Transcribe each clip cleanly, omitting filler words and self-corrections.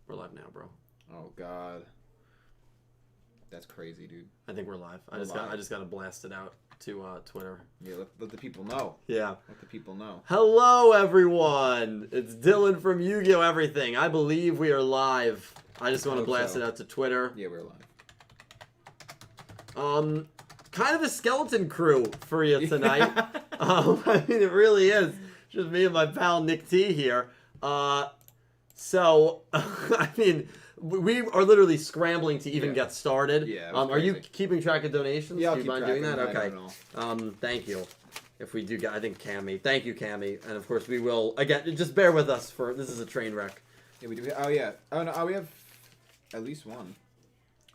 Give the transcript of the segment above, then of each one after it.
We're live now, bro. Oh God, that's crazy, dude. I think we're live. I just got to blast it out to Twitter. Yeah, let the people know. Yeah. Let the people know. Hello, everyone. It's Dylan from Yu-Gi-Oh! Everything. I believe we are live. I just want to blast it out to Twitter. Yeah, we're live. Kind of a skeleton crew for you tonight. I mean, it really is. Just me and my pal Nick T here. So, I mean, we are literally scrambling to even get started. Yeah. Are you keeping track of donations? Yeah, I'll Do you keep mind track doing that? of Okay. Thank you. If we do get, I think Cammy. Thank you, Cammy. And of course, we will again. Just bear with us for this is a train wreck. Yeah, we do. Oh yeah. Oh no. Oh, we have at least one.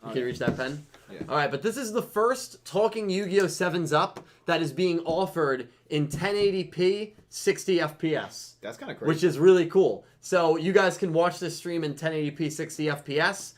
Can you reach that pen? Yeah. All right, but this is the first talking Yu-Gi-Oh! 7's Up that is being offered in 1080p, 60 FPS. That's kind of crazy. Which is really cool. So you guys can watch this stream in 1080p, 60 FPS.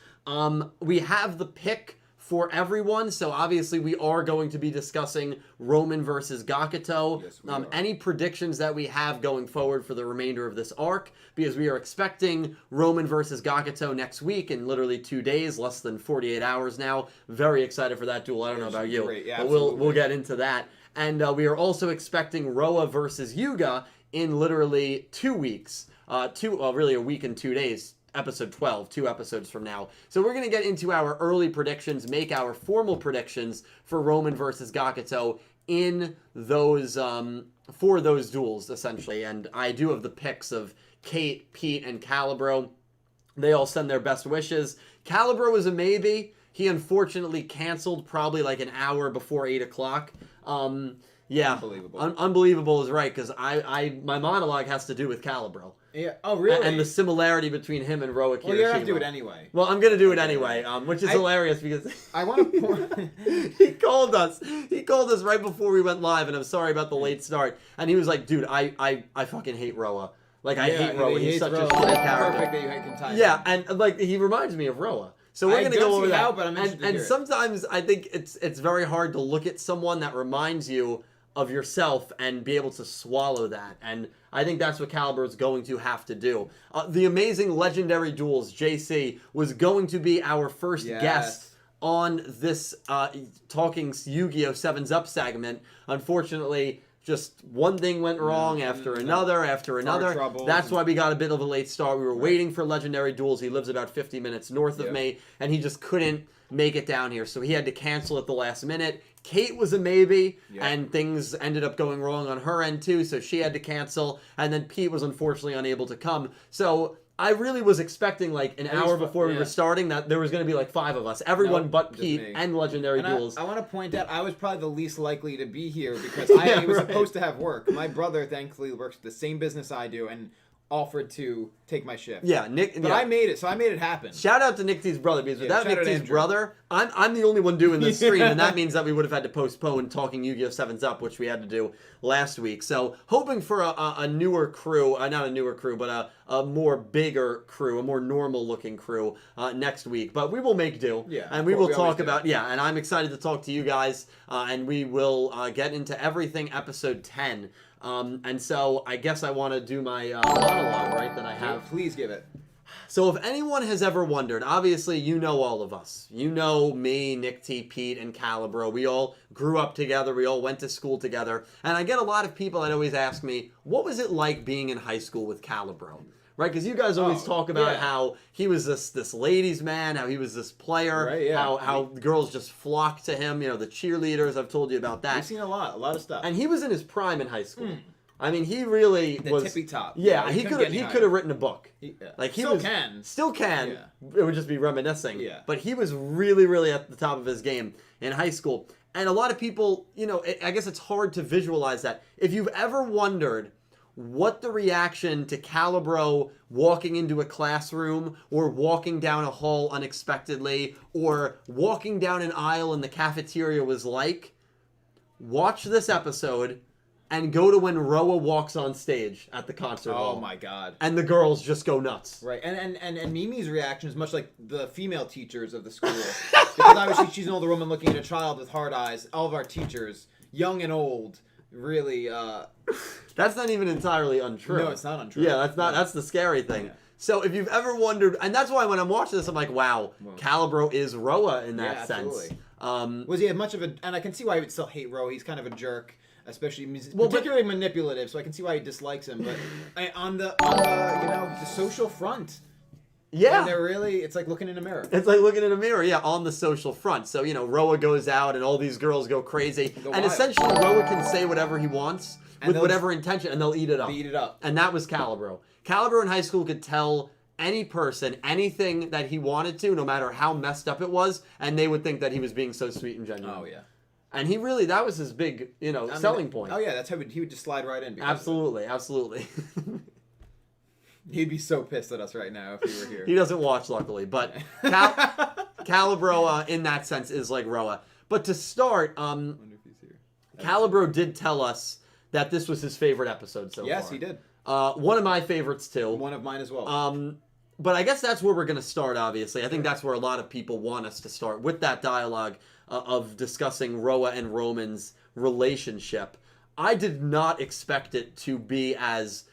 We have the pick for everyone, so obviously we are going to be discussing Romin versus Gakuto. Yes, we are. Any predictions that we have going forward for the remainder of this arc, because we are expecting Romin versus Gakuto next week in literally 2 days, less than 48 hours now. Very excited for that duel. I don't know about you, great. Yeah, but we'll get into that. And we are also expecting Roa versus Yuga in literally 2 weeks. Really a week and 2 days. Episode 12, 2 episodes from now. So we're going to get into our early predictions, make our formal predictions for Romin versus Gakuto in those, for those duels, essentially. And I do have the picks of Kate, Pete, and Calibro. They all send their best wishes. Calibro was a maybe. He unfortunately canceled probably like an hour before 8 o'clock. Yeah. Unbelievable. Unbelievable is right, because my monologue has to do with Calibro. Yeah. Oh, really? And the similarity between him and Roa Kirishima. Well, you have to do it anyway. Well, I'm going to do it anyway, which is hilarious because... I want to... He called us. He called us right before we went live, and I'm sorry about the late start. And he was like, dude, I fucking hate Roa. Like, I hate Roa. He's such a shitty character. Perfect that you can tie Yeah, and like, he reminds me of Roa. So we're going to go over that. How, but I'm interested to hear sometimes I think it's very hard to look at someone that reminds you of yourself and be able to swallow that. And I think that's what Calibro is going to have to do. The amazing Legendary Duels, JC, was going to be our first guest on this Talking Yu-Gi-Oh! 7's Up segment. Unfortunately, just one thing went wrong after another. That's why we got a bit of a late start. We were waiting for Legendary Duels. He lives about 50 minutes north of me, and he just couldn't make it down here. So he had to cancel at the last minute. Kate was a maybe, and things ended up going wrong on her end too, so she had to cancel. And then Pete was unfortunately unable to come. So I really was expecting like an hour before we were starting that there was going to be like 5 of us. Everyone but Pete and Legendary Duels. I want to point out, I was probably the least likely to be here because I was supposed to have work. My brother, thankfully, works the same business I do and offered to take my shift. Yeah, Nick. But I made it, so I made it happen. Shout out to Nick T's brother, because without Nick T's brother, I'm the only one doing this stream, and that means that we would have had to postpone Talking Yu-Gi-Oh! 7's Up, which we had to do last week. So hoping for a newer crew, not a newer crew, but a more bigger crew, a more normal looking crew next week. But we will make do, and we will talk about, and I'm excited to talk to you guys, and we will get into everything episode 10. And so I guess I want to do my monologue, right, that I have. Yeah, please give it. So if anyone has ever wondered, obviously you know all of us. You know me, Nick T, Pete, and Calibro. We all grew up together. We all went to school together. And I get a lot of people that always ask me, what was it like being in high school with Calibro? Right, because you guys always talk about how he was this ladies' man, how he was this player, how girls just flocked to him. You know, the cheerleaders. I've told you about that. We've seen a lot of stuff. And he was in his prime in high school. I mean, he really was the tippy top. Yeah, he could have written a book. Like he still can. Yeah. It would just be reminiscing. Yeah. But he was really at the top of his game in high school. And a lot of people, you know, I guess it's hard to visualize that. If you've ever wondered what the reaction to Calibro walking into a classroom or walking down a hall unexpectedly or walking down an aisle in the cafeteria was like, watch this episode and go to when Roa walks on stage at the concert hall. Oh my god. And the girls just go nuts. Right. And Mimi's reaction is much like the female teachers of the school. Because obviously she's an older woman looking at a child with hard eyes. All of our teachers, young and old, really That's not even entirely untrue. No, it's not untrue. Yeah, that's the scary thing. Yeah. So if you've ever wondered, and that's why when I'm watching this, I'm like, wow, Calibro is Roa in that sense. Was he much of a? And I can see why he would still hate Roa. He's kind of a jerk, especially particularly manipulative. So I can see why he dislikes him. But on the the social front. Yeah. And they're really, it's like looking in a mirror. It's like looking in a mirror, yeah, on the social front. So, Roa goes out and all these girls go crazy. And essentially, Roa can say whatever he wants with whatever intention, and they'll eat it up. They eat it up. And that was Calibro. Calibro in high school could tell any person anything that he wanted to, no matter how messed up it was, and they would think that he was being so sweet and genuine. Oh, yeah. And he really, that was his big, selling point. Oh, yeah, that's how he would just slide right in. Absolutely, absolutely. He'd be so pissed at us right now if he were here. He doesn't watch, luckily. But Calibro, in that sense, is like Roa. But to start, I wonder if he's here. Calibro did tell us that this was his favorite episode so far. Yes, he did. One of my favorites, too. One of mine as well. But I guess that's where we're going to start, obviously. I think that's where a lot of people want us to start, with that dialogue of discussing Roa and Roman's relationship. I did not expect it to be as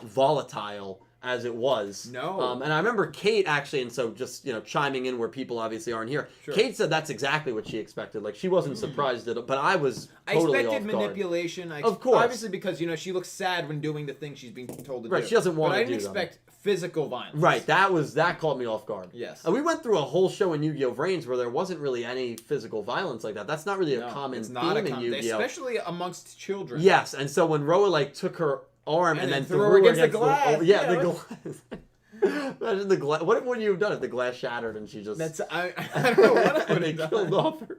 volatile as it was. No. And I remember Kate actually, and so just, chiming in where people obviously aren't here. Sure. Kate said that's exactly what she expected. Like, she wasn't surprised at it, but I was totally I expected off guard. manipulation. Of course. Obviously because, she looks sad when doing the things she's being told to do. Right, she doesn't want to do them. But I didn't expect physical violence. Right, that caught me off guard. Yes. And we went through a whole show in Yu-Gi-Oh! Reigns where there wasn't really any physical violence like that. That's not really a common theme in Yu-Gi-Oh! Especially amongst children. Yes, and so when Roa, took her arm and then threw her against the glass. The glass. Imagine the glass. What would you have done if the glass shattered and she just... I don't know what I would have done. Killed off her...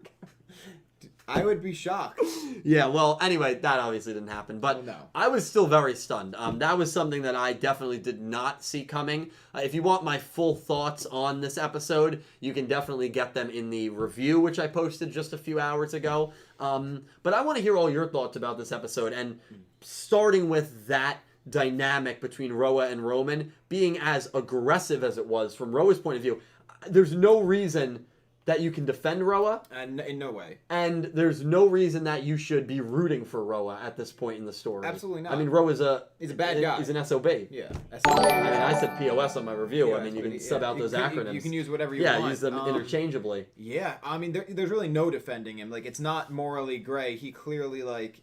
I would be shocked. Yeah, well, anyway, that obviously didn't happen. But no. I was still very stunned. That was something that I definitely did not see coming. If you want my full thoughts on this episode, you can definitely get them in the review, which I posted just a few hours ago. But I want to hear all your thoughts about this episode. And starting with that dynamic between Roa and Roman being as aggressive as it was from Roa's point of view, there's no reason that you can defend Roa. In no way. And there's no reason that you should be rooting for Roa at this point in the story. Absolutely not. I mean, Roa's he's a bad guy. He's an SOB. Yeah. I mean, I said POS on my review. Yeah, I mean, you can sub out those acronyms. You can use whatever you want. Yeah, use them interchangeably. Yeah, I mean, there's really no defending him. Like, it's not morally gray. He clearly,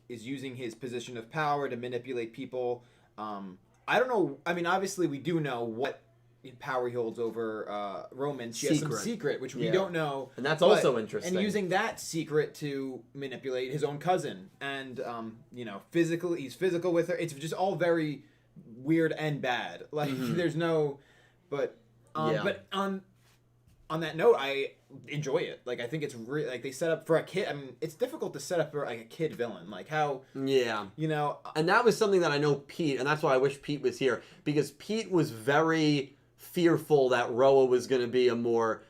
is using his position of power to manipulate people. I don't know. I mean, obviously, we do know what power he holds over Roman. She has some secret, which we don't know. And that's also interesting. And using that secret to manipulate his own cousin. And, physically, he's physical with her. It's just all very weird and bad. Like, there's no... But on that note, I enjoy it. Like, I think it's really... Like, they set up for a kid... I mean, it's difficult to set up for, a kid villain. Like, how... Yeah. And that was something that I know Pete... And that's why I wish Pete was here. Because Pete was very fearful that Roa was going to be a more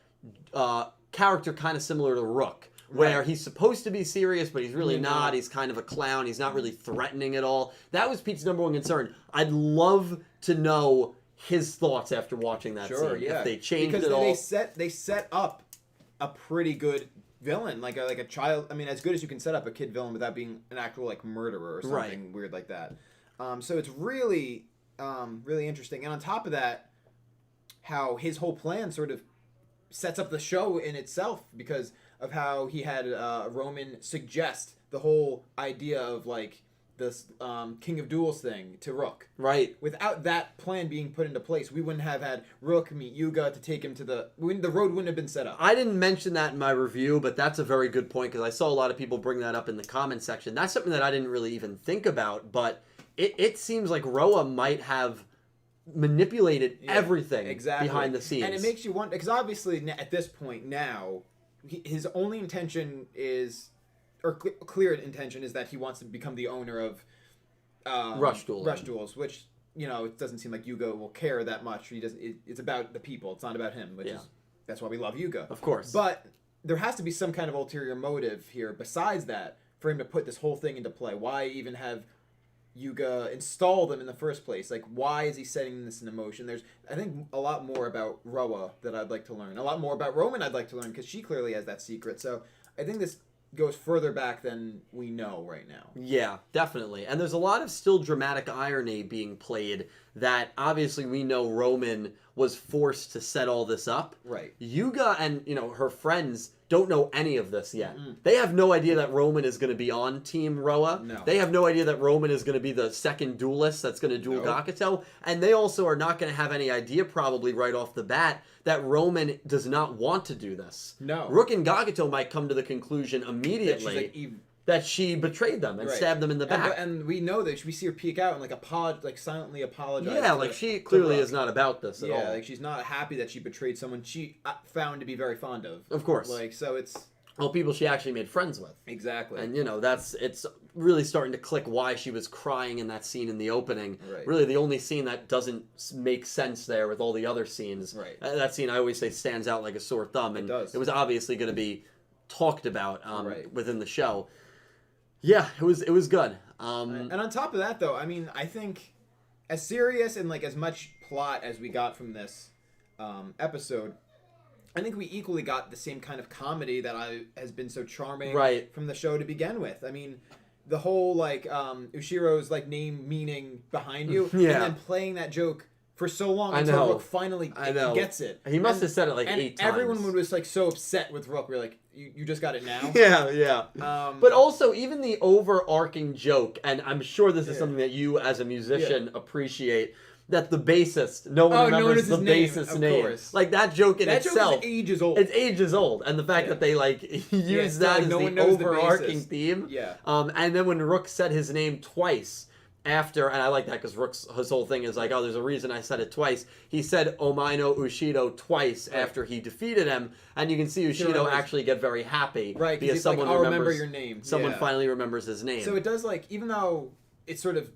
character kind of similar to Rook, where he's supposed to be serious, but he's really not. He's kind of a clown. He's not really threatening at all. That was Pete's number one concern. I'd love to know his thoughts after watching that scene. Yeah. If they changed because it all. They set up a pretty good villain, like a child. I mean, as good as you can set up a kid villain without being an actual murderer or something weird like that. So it's really, really interesting. And on top of that, how his whole plan sort of sets up the show in itself because of how he had Roman suggest the whole idea of this King of Duels thing to Rook. Right. Without that plan being put into place, we wouldn't have had Rook meet Yuga to take him to the road wouldn't have been set up. I didn't mention that in my review, but that's a very good point because I saw a lot of people bring that up in the comment section. That's something that I didn't really even think about, but it seems like Roa might have manipulated everything behind the scenes. And it makes you wonder, because obviously at this point now, his only intention is, or clear intention is that he wants to become the owner of Rush Duels, which, it doesn't seem like Yuga will care that much. He doesn't. It's about the people. It's not about him, which is, that's why we love Yuga. Of course. But there has to be some kind of ulterior motive here besides that for him to put this whole thing into play. Why even have Yuga install them in the first place? Like, why is he setting this in motion? There's, I think, a lot more about Roa that I'd like to learn. A lot more about Roman I'd like to learn, because she clearly has that secret. So I think this goes further back than we know right now. Yeah, definitely. And there's a lot of still dramatic irony being played that obviously we know Roman was forced to set all this up. Right. Yuga and, her friends don't know any of this yet. They have no idea that Roman is going to be on Team Roa. No. They have no idea that Roman is going to be the second duelist that's going to duel Gakuto. And they also are not going to have any idea probably right off the bat that Roman does not want to do this. No. Rook and Gakuto might come to the conclusion immediately that she betrayed them and stabbed them in the back. And we know that we see her peek out and silently apologize. Yeah, like she clearly is not about this at all. Yeah, like she's not happy that she betrayed someone she found to be very fond of. Of course. Like, so it's... Well, people she actually made friends with. Exactly. And, it's really starting to click why she was crying in that scene in the opening. Right. Really, the only scene that doesn't make sense there with all the other scenes. Right. That scene, I always say, stands out like a sore thumb. And it does. It was obviously going to be talked about within the show. Yeah, it was good. And on top of that, though, I mean, I think as serious and as much plot as we got from this episode, I think we equally got the same kind of comedy that has been so charming from the show to begin with. I mean, the whole Ushiro's name meaning behind you, and then playing that joke for so long until Rook finally gets it. He must have said it 8 times. Everyone was so upset with Rook. We're like, you just got it now? Yeah. But also, even the overarching joke, and I'm sure this is something that you as a musician appreciate, that the bassist, no one remembers the bassist's name. Like, that joke in itself. That joke is ages old. It's ages old. And the fact that they, use that as the overarching theme. Yeah. And then when Rook said his name twice, after, and I like that because Rook's his whole thing is there's a reason I said it twice. He said Omaino Ushido twice after he defeated him, and you can see Ushido actually get very happy. Right, because someone remembers, remember your name. Someone finally remembers his name. So it does, even though it's sort of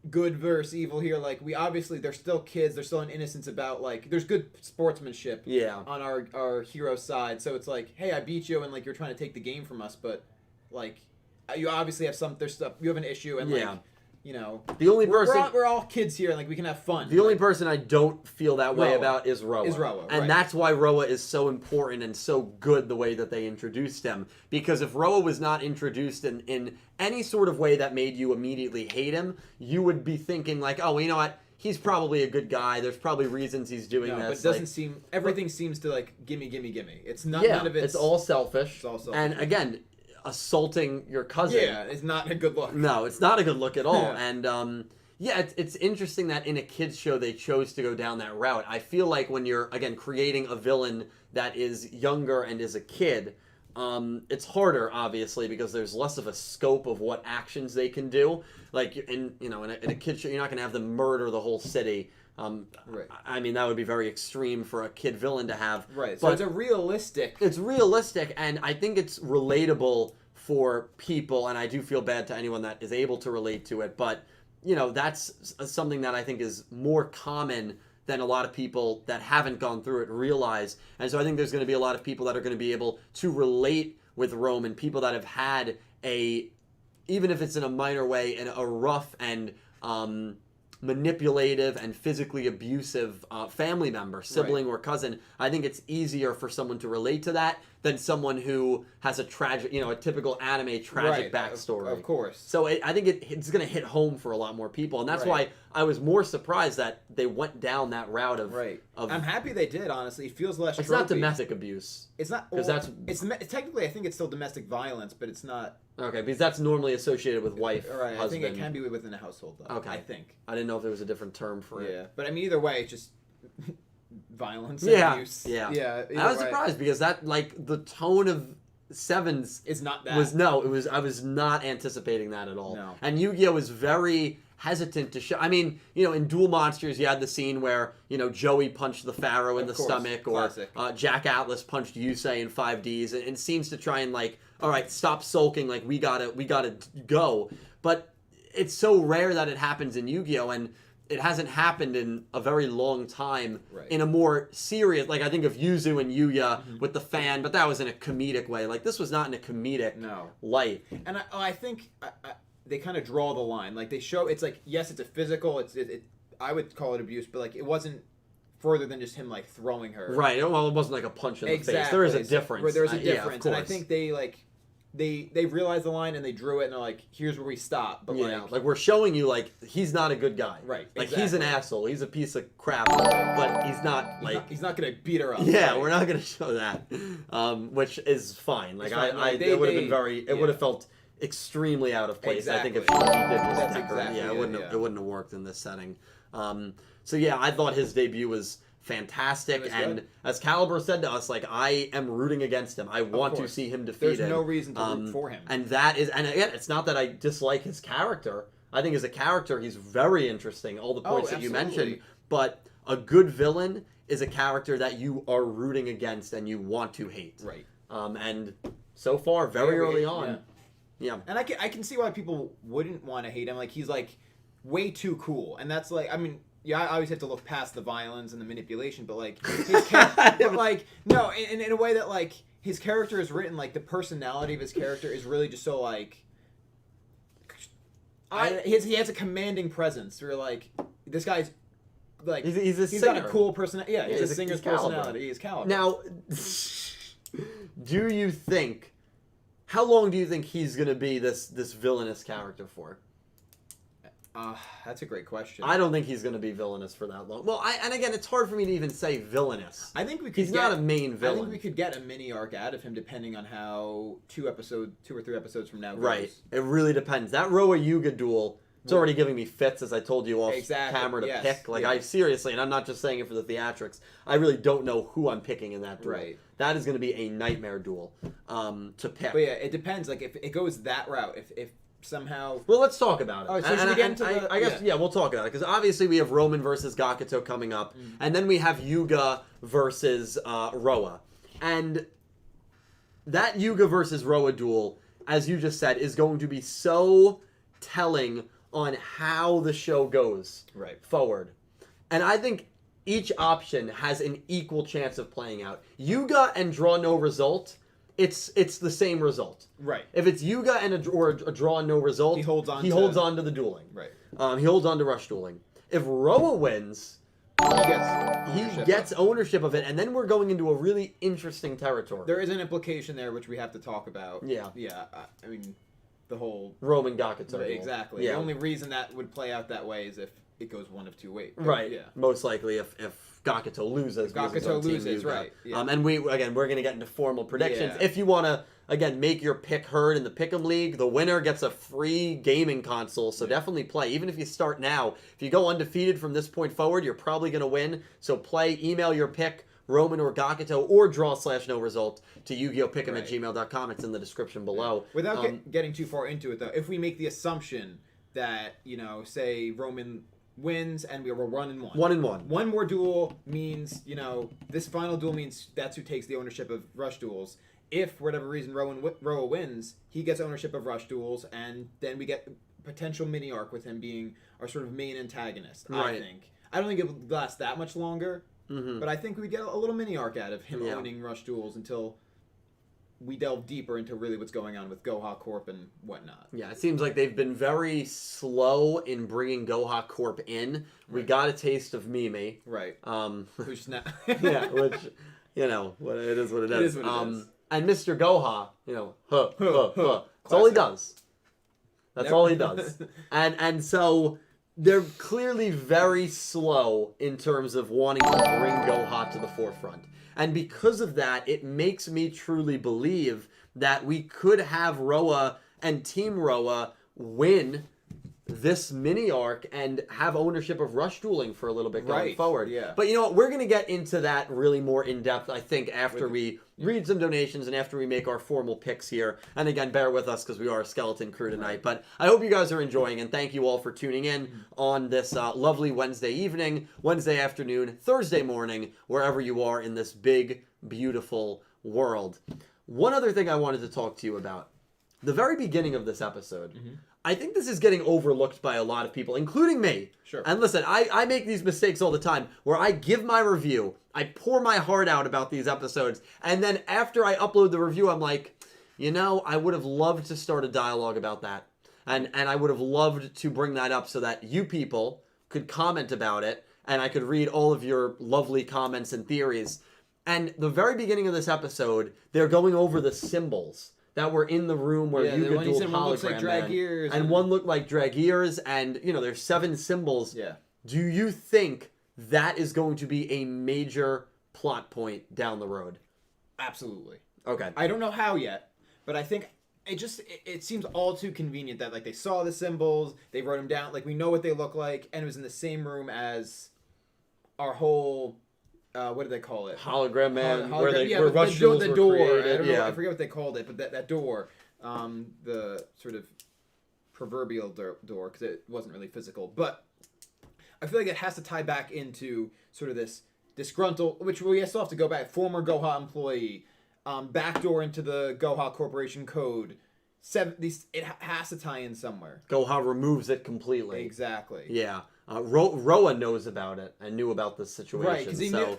good versus evil here, we obviously, they're still kids, there's still an innocence about, there's good sportsmanship on our hero side. So it's hey, I beat you, and, you're trying to take the game from us, but, you obviously have you have an issue, and, the only person we're all kids here, and we can have fun. The only person I don't feel that way about is Roa. And that's why Roa is so important and so good the way that they introduced him. Because if Roa was not introduced in any sort of way that made you immediately hate him, you would be thinking oh, you know what? He's probably a good guy. There's probably reasons he's doing this. But it doesn't seem... Everything seems to, gimme. It's not... Yeah, none of it's all selfish. It's all selfish. And again... assaulting your cousin. Yeah, it's not a good look. No, it's not a good look at all. And it's interesting that in a kids show they chose to go down that route. I feel like when you're again creating a villain that is younger and is a kid, it's harder obviously because there's less of a scope of what actions they can do. In a kids show, you're not going to have them murder the whole city. I mean, that would be very extreme for a kid villain to have. Right, so it's realistic. It's realistic, and I think it's relatable for people, and I do feel bad to anyone that is able to relate to it, but, that's something that I think is more common than a lot of people that haven't gone through it realize. And so I think there's going to be a lot of people that are going to be able to relate with Roman, people that have had even if it's in a minor way, a rough and... manipulative and physically abusive family member, sibling or cousin. I think it's easier for someone to relate to that than someone who has a tragic, a typical anime tragic backstory. Of course. So I think it's going to hit home for a lot more people, and that's why I was more surprised that they went down that route of. I'm happy they did. Honestly, it feels less. It's not domestic abuse. It's not because it's technically I think it's still domestic violence, but it's not. Okay, because that's normally associated with wife, right? husband. I think it can be within a household, though. Okay, I think. I didn't know if there was a different term for it. Yeah, but I mean, either way, it's just violence and abuse. Yeah. I was surprised because that the tone of Sevens is not that. I was not anticipating that at all. No. And Yugioh was very hesitant to show. I mean, in Duel Monsters, you had the scene where Joey punched the Pharaoh in the stomach, or Jack Atlas punched Yusei in 5Ds, and seems to try and all right, stop sulking, we gotta go. But it's so rare that it happens in Yu-Gi-Oh, and it hasn't happened in a very long time in a more serious, I think of Yuzu and Yuya with the fan, but that was in a comedic way. This was not in a comedic light. And I think they kind of draw the line. They show, it's yes, it's a physical, I would call it abuse, but it wasn't further than just him throwing her. Right. Well, it wasn't a punch in the face. There is a difference. There's a difference. Yeah, of course. And I think they they realized the line and they drew it and they're like, here's where we stop. But like we're showing you like he's not a good guy. Right. Like exactly. he's an asshole. He's a piece of crap. But he's not like he's not gonna beat her up. Yeah, right? we're not gonna show that. Which is fine. Like fine. it would have been it would have felt extremely out of place. Exactly. I think if he did just That's deck her. exactly Yeah, it wouldn't have worked in this setting. So yeah, I thought his debut was fantastic, and good. as Calibro said to us, like I am rooting against him. I want to see him defeated. There's no reason to root for him. And again, it's not that I dislike his character. I think as a character, he's very interesting. All the points that you mentioned, but a good villain is a character that you are rooting against and you want to hate. Right. And so far, very early on, yeah. And I can see why people wouldn't want to hate him. Like he's like way too cool, and that's like, I mean. Yeah, I always have to look past the violence and the manipulation, but like, but like, no, in a way that like his character is written, like the personality of his character is really just so like, he has a commanding presence. Where like, this guy's like, he's got a cool personality. Yeah, he's a singer's personality. He's Calibro. Now, do you think? How long do you think he's gonna be this villainous character for? That's a great question. I don't think he's going to be villainous for that long. Well, and again, it's hard for me to even say villainous. I think we could. He's not a main villain. I think we could get a mini arc out of him depending on how 2 or 3 episodes from now goes. Right. It really depends. That Roa Yuga duel, it's already giving me fits, as I told you off camera to pick. Like I seriously, and I'm not just saying it for the theatrics. I really don't know who I'm picking in that duel. Right. That is going to be a nightmare duel to pick. But yeah, it depends. Like if it goes that route, if somehow. Well, let's talk about it. Oh, so should we get into I guess we'll talk about it because obviously we have Romin versus Gakuto coming up, and then we have Yuga versus Roa, and that Yuga versus Roa duel, as you just said, is going to be so telling on how the show goes forward, and I think each option has an equal chance of playing out. Yuga and draw no result. It's the same result. Right. If it's Yuga and a draw and no result, he holds on to the dueling. Right. He holds on to rush dueling. If Roa wins, he gets ownership of it, and then we're going into a really interesting territory. There is an implication there which we have to talk about. Yeah. Yeah. I mean, the whole Romin Gakuto. Exactly. Yeah. The only reason that would play out that way is if it goes one of two ways. Right. Yeah. Most likely if Gakuto loses. Gakuto loses, right. Yeah. And we're going to get into formal predictions. Yeah. If you want to, again, make your pick heard in the Pick'em League, the winner gets a free gaming console, so definitely play. Even if you start now, if you go undefeated from this point forward, you're probably going to win. So play, email your pick, Romin or Gakuto, or draw/no result to YUGIOHPICKEM@gmail.com. It's in the description below. Without getting too far into it, though, if we make the assumption that, say, Romin wins and we were 1-1. 1-1. One more duel means, this final duel means that's who takes the ownership of rush duels. If, for whatever reason, Roa wins, he gets ownership of rush duels, and then we get potential mini arc with him being our sort of main antagonist, I think. I don't think it would last that much longer, but I think we get a little mini arc out of him owning rush duels until we delve deeper into really what's going on with Goha Corp and whatnot. Yeah, it seems like they've been very slow in bringing Goha Corp in. We got a taste of Mimi. Right. Who's not... yeah, which, it is what it is. It is what it is. And Mr. Goha, That's all he does. That's all he does. And so they're clearly very slow in terms of wanting to bring Goha to the forefront. And because of that, it makes me truly believe that we could have Roa and Team Roa win this mini arc and have ownership of rush dueling for a little bit going forward. Yeah. But you know what? We're going to get into that really more in depth, I think, after we read some donations and after we make our formal picks here. And again, bear with us because we are a skeleton crew tonight. But I hope you guys are enjoying, and thank you all for tuning in on this lovely Wednesday evening, Wednesday afternoon, Thursday morning, wherever you are in this big, beautiful world. One other thing I wanted to talk to you about. The very beginning of this episode, I think this is getting overlooked by a lot of people, including me. Sure. And listen, I make these mistakes all the time where I give my review, I pour my heart out about these episodes, and then after I upload the review, I'm like, I would have loved to start a dialogue about that. And I would have loved to bring that up so that you people could comment about it, and I could read all of your lovely comments and theories. And the very beginning of this episode, they're going over the symbols that were in the room where Yuga one you dueled said one looks like Hologram Man, Dragears and one looked like Dragears, and there's 7 symbols. Yeah. Do you think that is going to be a major plot point down the road? Absolutely. Okay. I don't know how yet, but I think it seems all too convenient that like they saw the symbols, they wrote them down, like we know what they look like, and it was in the same room as our whole what do they call it? Hologram Man, where Rush Duels the were door. created. I don't know, I forget what they called it, but that door, the sort of proverbial door, because it wasn't really physical, but I feel like it has to tie back into sort of this disgruntled, which we still have to go back, former Goha employee, backdoor into the Goha Corporation code. It has to tie in somewhere. Goha removes it completely. Exactly. Yeah. Roa knows about it and knew about this situation. Right, because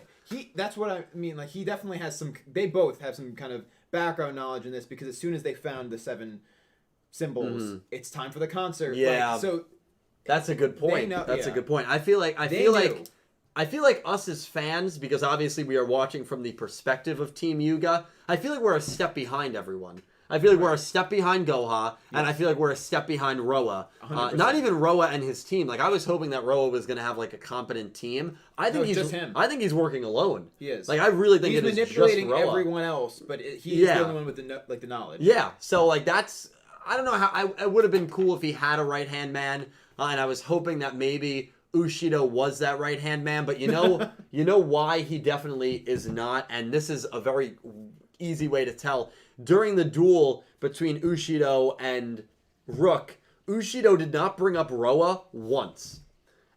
that's what I mean. Like, he definitely has some. They both have some kind of background knowledge in this, because as soon as they found the 7 symbols, it's time for the concert. Yeah. Like, so that's a good point. That's a good point. I feel like us as fans, because obviously we are watching from the perspective of Team Yuga, I feel like we're a step behind everyone. I feel like we're a step behind Goha, and I feel like we're a step behind Roa. Not even Roa and his team. Like, I was hoping that Roa was going to have like a competent team. I think he's just him. I think he's working alone. He is. Like, I really think he's it is manipulating just Roa. Everyone else, but he's the only one with the knowledge. Yeah. So like that's, I don't know how, I would have been cool if he had a right hand man, and I was hoping that maybe Ushido was that right hand man, but you know why he definitely is not, and this is a very easy way to tell. During the duel between Ushido and Rook, Ushido did not bring up Roa once.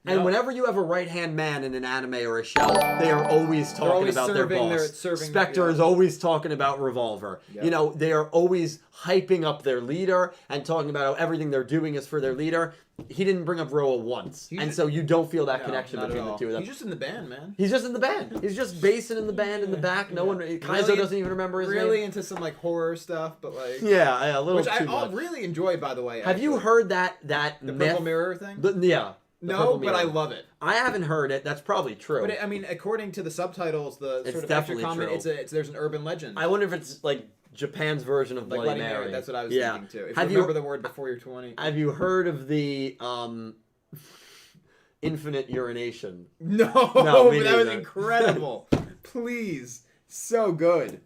And whenever you have a right-hand man in an anime or a show, they are always talking about their boss. Spectre is always talking about Revolver. Yep. They are always hyping up their leader and talking about how everything they're doing is for their leader. He didn't bring up Roa once. So you don't feel that connection between the two of them. He's just in the band, man. He's just in the band. He's just basing in the band in the back. No one, Kaizo doesn't even remember his name. Really into some like horror stuff, but like... Yeah, a little too much. Which I really enjoy, by the way. Have you heard that the myth? Purple Mirror thing? No, but I love it. I haven't heard it. That's probably true. But I mean, according to the subtitles, the sort of extra comment, there's an urban legend. I wonder if it's like Japan's version of Bloody Mary. That's what I was thinking too. If you remember the word before you're 20. Have you heard of the infinite urination? No, but that was incredible. Please, so good.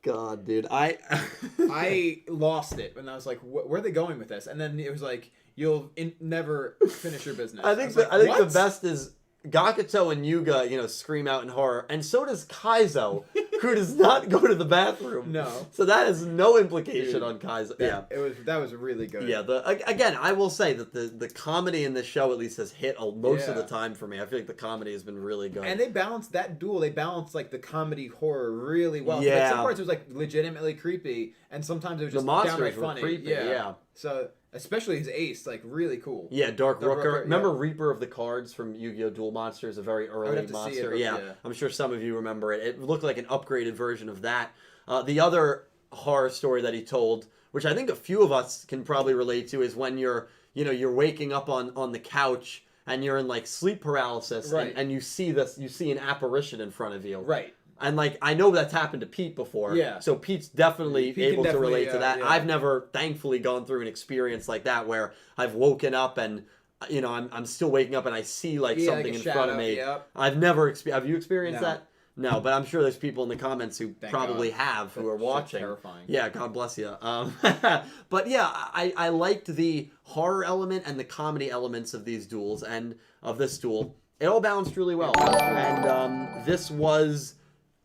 God, dude, I lost it when I was like, where are they going with this? And then it was like, you'll never finish your business. I think the best is Gakuto and Yuga, scream out in horror, and so does Kaizo, who does not go to the bathroom. No. So that has no implication on Kaizo. That was really good. Yeah. Again, I will say that the comedy in this show at least has hit most of the time for me. I feel like the comedy has been really good. And they balanced that duel. They balanced like the comedy horror really well. Yeah. Like, some parts it was like legitimately creepy, and sometimes it was just downright funny. Creepy. Yeah. So. Especially his ace, like, really cool. Yeah, Dark Rooker. Remember Reaper of the Cards from Yu-Gi-Oh! Duel Monsters, a very early monster? Yeah, I'm sure some of you remember it. It looked like an upgraded version of that. The other horror story that he told, which I think a few of us can probably relate to, is when you're waking up on the couch and you're in, like, sleep paralysis, and you see an apparition in front of you. Right. And, like, I know that's happened to Pete before. Yeah. So Pete's definitely able to relate to that. Yeah. I've never, thankfully, gone through an experience like that where I've woken up and, I'm still waking up and I see, like, something in front of me. Yep. I've never have you experienced that? No, but I'm sure there's people in the comments who probably have who are watching. Terrifying. Yeah, God bless you. But yeah, I liked the horror element and the comedy elements of these duels and of this duel. It all balanced really well. And this was...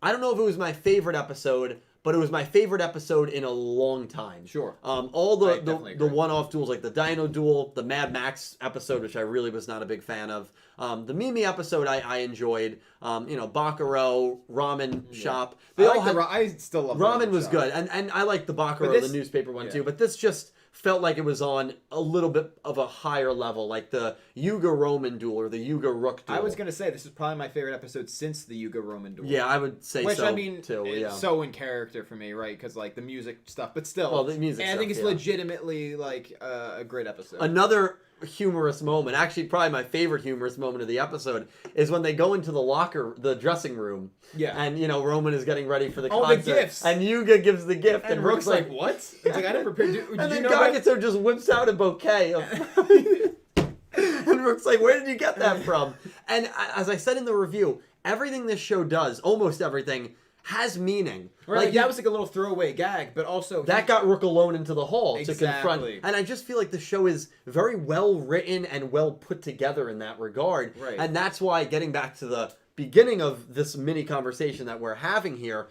I don't know if it was my favorite episode, but it was my favorite episode in a long time. Sure. All the one-off duels, like the Dino Duel, the Mad Max episode, which I really was not a big fan of. The Mimi episode I enjoyed. Bakuro, Ramen Shop. I still love Ramen was good, and I liked the Bakuro, the newspaper one too. But this just felt like it was on a little bit of a higher level, like the Yuga Roman duel or the Yuga Rook duel. I was gonna say this is probably my favorite episode since the Yuga Roman duel. Yeah, I would say so. Which I mean, too. It's so in character for me, right? Because like the music stuff, but still, well, the music. And I think it's legitimately like a great episode. Another humorous moment, actually probably my favorite humorous moment of the episode, is when they go into the dressing room. Yeah. And, Roman is getting ready for the Oh, concert. the gifts. And Yuga gives the gift. And Rook's like, what? It's like, I didn't prepare. Did and you then know Gakuto just whips out a bouquet of... And Rook's like, where did you get that from? And as I said in the review, everything this show does, almost everything, has meaning. Right, like that was like a little throwaway gag, but also... That got Rook alone into the hall to confront... Exactly. And I just feel like the show is very well written and well put together in that regard. Right. And that's why, getting back to the beginning of this mini conversation that we're having here,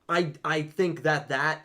I think that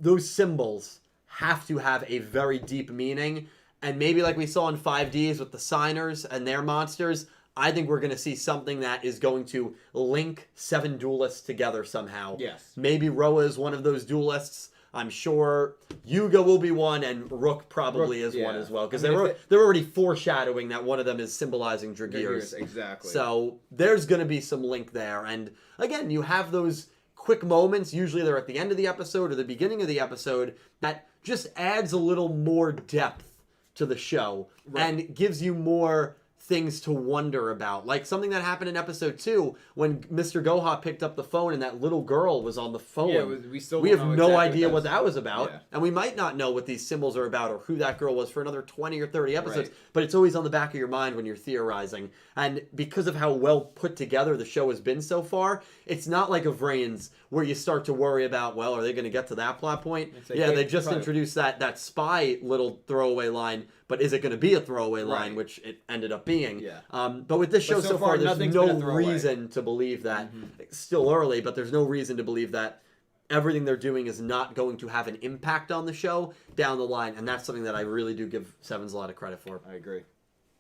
those symbols have to have a very deep meaning. And maybe like we saw in 5Ds with the signers and their monsters, I think we're going to see something that is going to link 7 duelists together somehow. Yes. Maybe Roa is one of those duelists. I'm sure Yuga will be one, and Rook probably is one as well. Because they're already foreshadowing that one of them is symbolizing Dragears. Exactly. So there's going to be some link there. And again, you have those quick moments. Usually they're at the end of the episode or the beginning of the episode that just adds a little more depth to the show and gives you more things to wonder about. Like something that happened in episode 2 when Mr. Goha picked up the phone and that little girl was on the phone. Yeah, we have no idea what that was about. Yeah. And we might not know what these symbols are about or who that girl was for another 20 or 30 episodes. Right. But it's always on the back of your mind when you're theorizing. And because of how well put together the show has been so far, it's not like a Vrains where you start to worry about, well, are they going to get to that plot point? Like, yeah, they just introduced that spy little throwaway line, but is it going to be a throwaway line, which it ended up being? Yeah. But with this show so far, there's no reason to believe that. It's still early, but there's no reason to believe that everything they're doing is not going to have an impact on the show down the line, and that's something that I really do give Sevens a lot of credit for. I agree.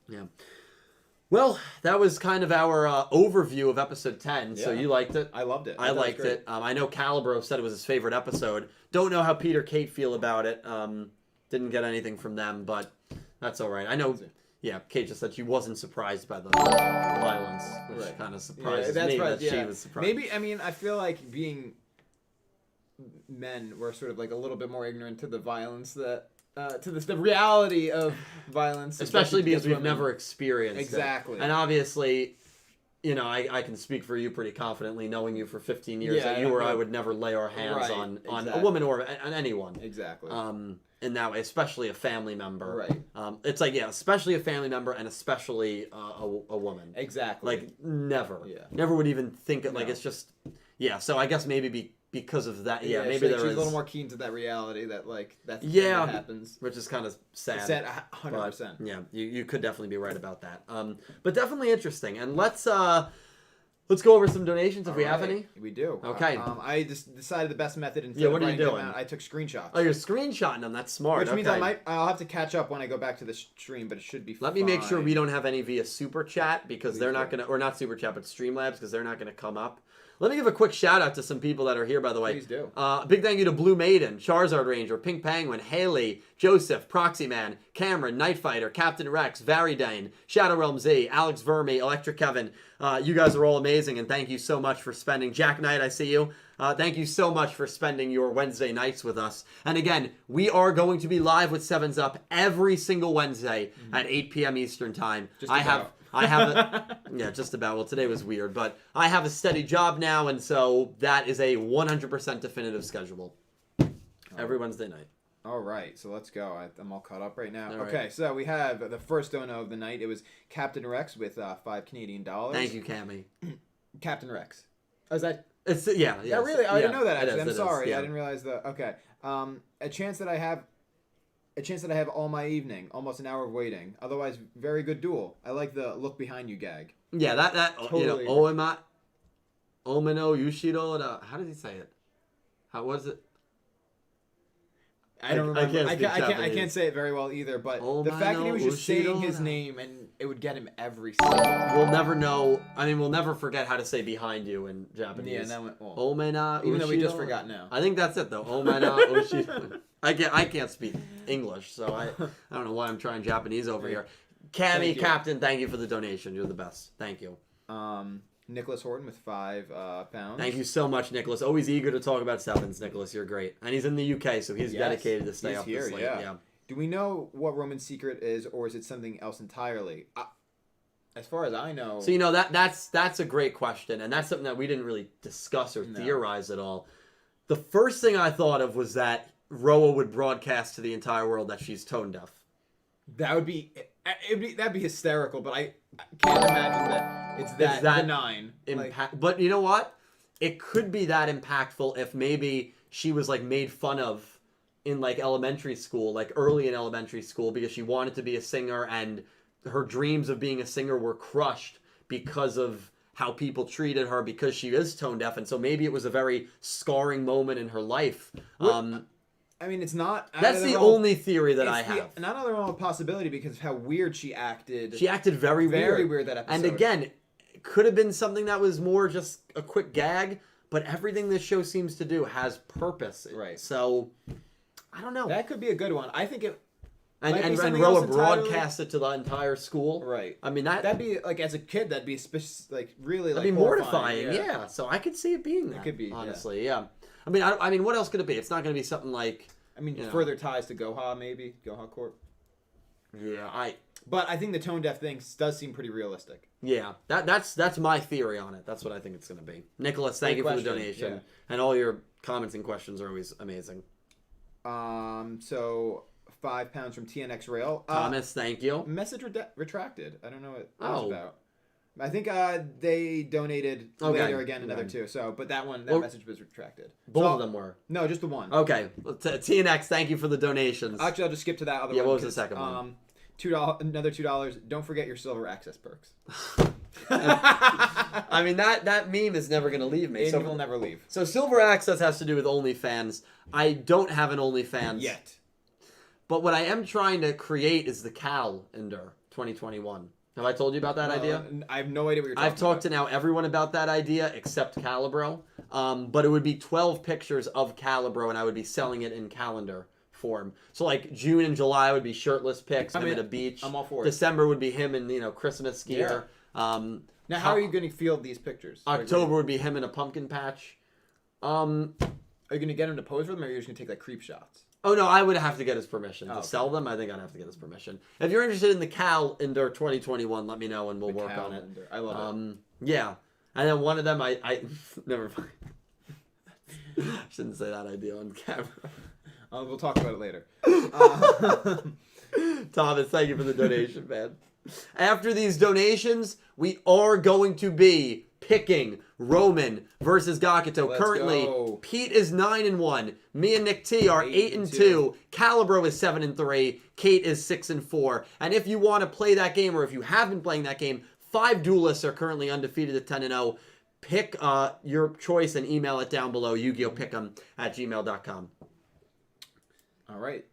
Yeah. Well, that was kind of our overview of episode 10. Yeah. So you liked it? I loved it. I liked it. I know Calibro said it was his favorite episode. Don't know how Peter Kate feel about it. Didn't get anything from them, but that's all right. I know, yeah, Kate just said she wasn't surprised by the violence, which kind of surprises me that she was surprised. Maybe, I mean, I feel like being men, we're sort of like a little bit more ignorant to the violence that... to the reality of violence, especially because we've never experienced exactly. it. And obviously, I can speak for you pretty confidently, knowing you for 15 years, that you or I would never lay our hands on a woman or on anyone. Exactly. In that way, especially a family member. Right. It's like, especially a family member and especially a woman. Exactly. Like, never. Yeah. Never would even think it. Like, it's just, so I guess maybe because of that, maybe she's a little more keen to that reality that that's that happens, which is kind of sad. Sad, 100%. Yeah, you could definitely be right about that. But definitely interesting. And let's go over some donations if we have any. We do. Okay. I just decided the best method instead of writing them out, I took screenshots. Oh, you're screenshotting them. That's smart. Which means I'll have to catch up when I go back to the stream, but it should be fine. Let me make sure we don't have any via Super Chat because they're not gonna, or not Super Chat, but Streamlabs because they're not gonna come up. Let me give a quick shout out to some people that are here, by the way. Please do. Big thank you to Blue Maiden, Charizard Ranger, Pink Penguin, Haley, Joseph, Proxy Man, Cameron, Night Fighter, Captain Rex, Varidane, Shadow Realm Z, Alex Verme, Electric Kevin. You guys are all amazing, and thank you so much for spending. Jack Knight, I see you. Thank you so much for spending your Wednesday nights with us. And again, we are going to be live with Sevens Up every single Wednesday at 8 p.m. Eastern Time. I have a, just about. Well, today was weird, but I have a steady job now, and so that is a 100% definitive schedule. Every Wednesday night. All right, so let's go. I'm all caught up right now. Okay, so we have the first dono of the night. It was Captain Rex with $5 Canadian. Thank you, Cammy. Captain Rex. Oh, is that? It's yeah. Yeah, really? I didn't know that. Actually, I'm sorry. Yeah. I didn't realize the. Okay. A chance that I have all my evening, almost an hour of waiting. Otherwise, very good duel. I like the look behind you gag. Yeah, that totally. Omeno Yushiro. How does he say it? How was it? I don't remember. I can't say it very well either. But the fact that he was just saying his name and it would get him every single time. We'll never know. I mean, we'll never forget how to say behind you in Japanese. Yeah, that went well. Omena. Even though we just forgot now. I think that's it though. Omena Ushiro. I can't speak English, so I don't know why I'm trying Japanese over here. Cammy, Captain, thank you for the donation. You're the best. Thank you. Nicholas Horton with £5. Thank you so much, Nicholas. Always eager to talk about Sevens, Nicholas. You're great. And he's in the UK, so he's dedicated to stay up this late. Yeah. Do we know what Roman's secret is, or is it something else entirely? As far as I know... So, that's a great question, and that's something that we didn't really discuss or theorize at all. The first thing I thought of was that Roa would broadcast to the entire world that she's tone deaf. That would be... That'd be hysterical, but I can't imagine that it's that benign. But you know what? It could be that impactful if maybe she was, like, made fun of in, like, elementary school, like, early in elementary school, because she wanted to be a singer, and her dreams of being a singer were crushed because of how people treated her, because she is tone deaf, and so maybe it was a very scarring moment in her life. I mean, it's not... That's the only theory that I have. Not another real possibility because of how weird she acted. She acted very weird. Very weird that episode. And again, it could have been something that was more just a quick gag, but everything this show seems to do has purpose. Right. So, I don't know. That could be a good one. I think it... And Roa broadcast it to the entire school. Right. I mean, that'd be, like, as a kid, that'd be, really, like, that'd be mortifying, yeah. So I could see it being that, it could be, honestly, yeah. I mean, what else could it be? It's not going to be something like... further ties to Goha, maybe. Goha Corp. Yeah, But I think the tone deaf thing does seem pretty realistic. Yeah, that's my theory on it. That's what I think it's going to be. Nicholas, thank you for the donation. Yeah. And all your comments and questions are always amazing. So... £5 from TNX Rail. Thomas, thank you. Message retracted. I don't know what that was about. I think they donated later again another two. So, but that message was retracted. Both of them were. No, just the one. Okay. TNX, thank you for the donations. Actually, I'll just skip to that other one. Yeah, what was the second one? Another $2. Don't forget your silver access perks. I mean, that meme is never going to leave me. It will never leave. So silver access has to do with OnlyFans. I don't have an OnlyFans yet. But what I am trying to create is the calendar 2021. Have I told you about that idea? I have no idea what you're talking about. I've talked to now everyone about that idea except Calibro. But it would be 12 pictures of Calibro, and I would be selling it in calendar form. So like June and July would be shirtless pics, him at a beach. I'm all for it. December would be him in Christmas gear. Yeah. Now, how are you going to field these pictures? October would be him in a pumpkin patch. Are you going to get him to pose for them, or are you just going to take like creep shots? Oh, no, I would have to get his permission. To sell them, I think I'd have to get his permission. If you're interested in the calendar 2021, let me know and we'll work on it. I love it. Yeah. And then one of them, I never mind. I shouldn't say that idea on camera. We'll talk about it later. Thomas, thank you for the donation, man. After these donations, we are going to be picking Romin versus Gakuto. Let's Currently, go. Pete is 9-1. Me and Nick T are 8-2. Calibro is 7-3. Kate is 6-4. And if you want to play that game, or if you have been playing that game, 5 duelists are currently undefeated at 10-0. Pick your choice and email it down below. YuGioHPickem@gmail.com. All right.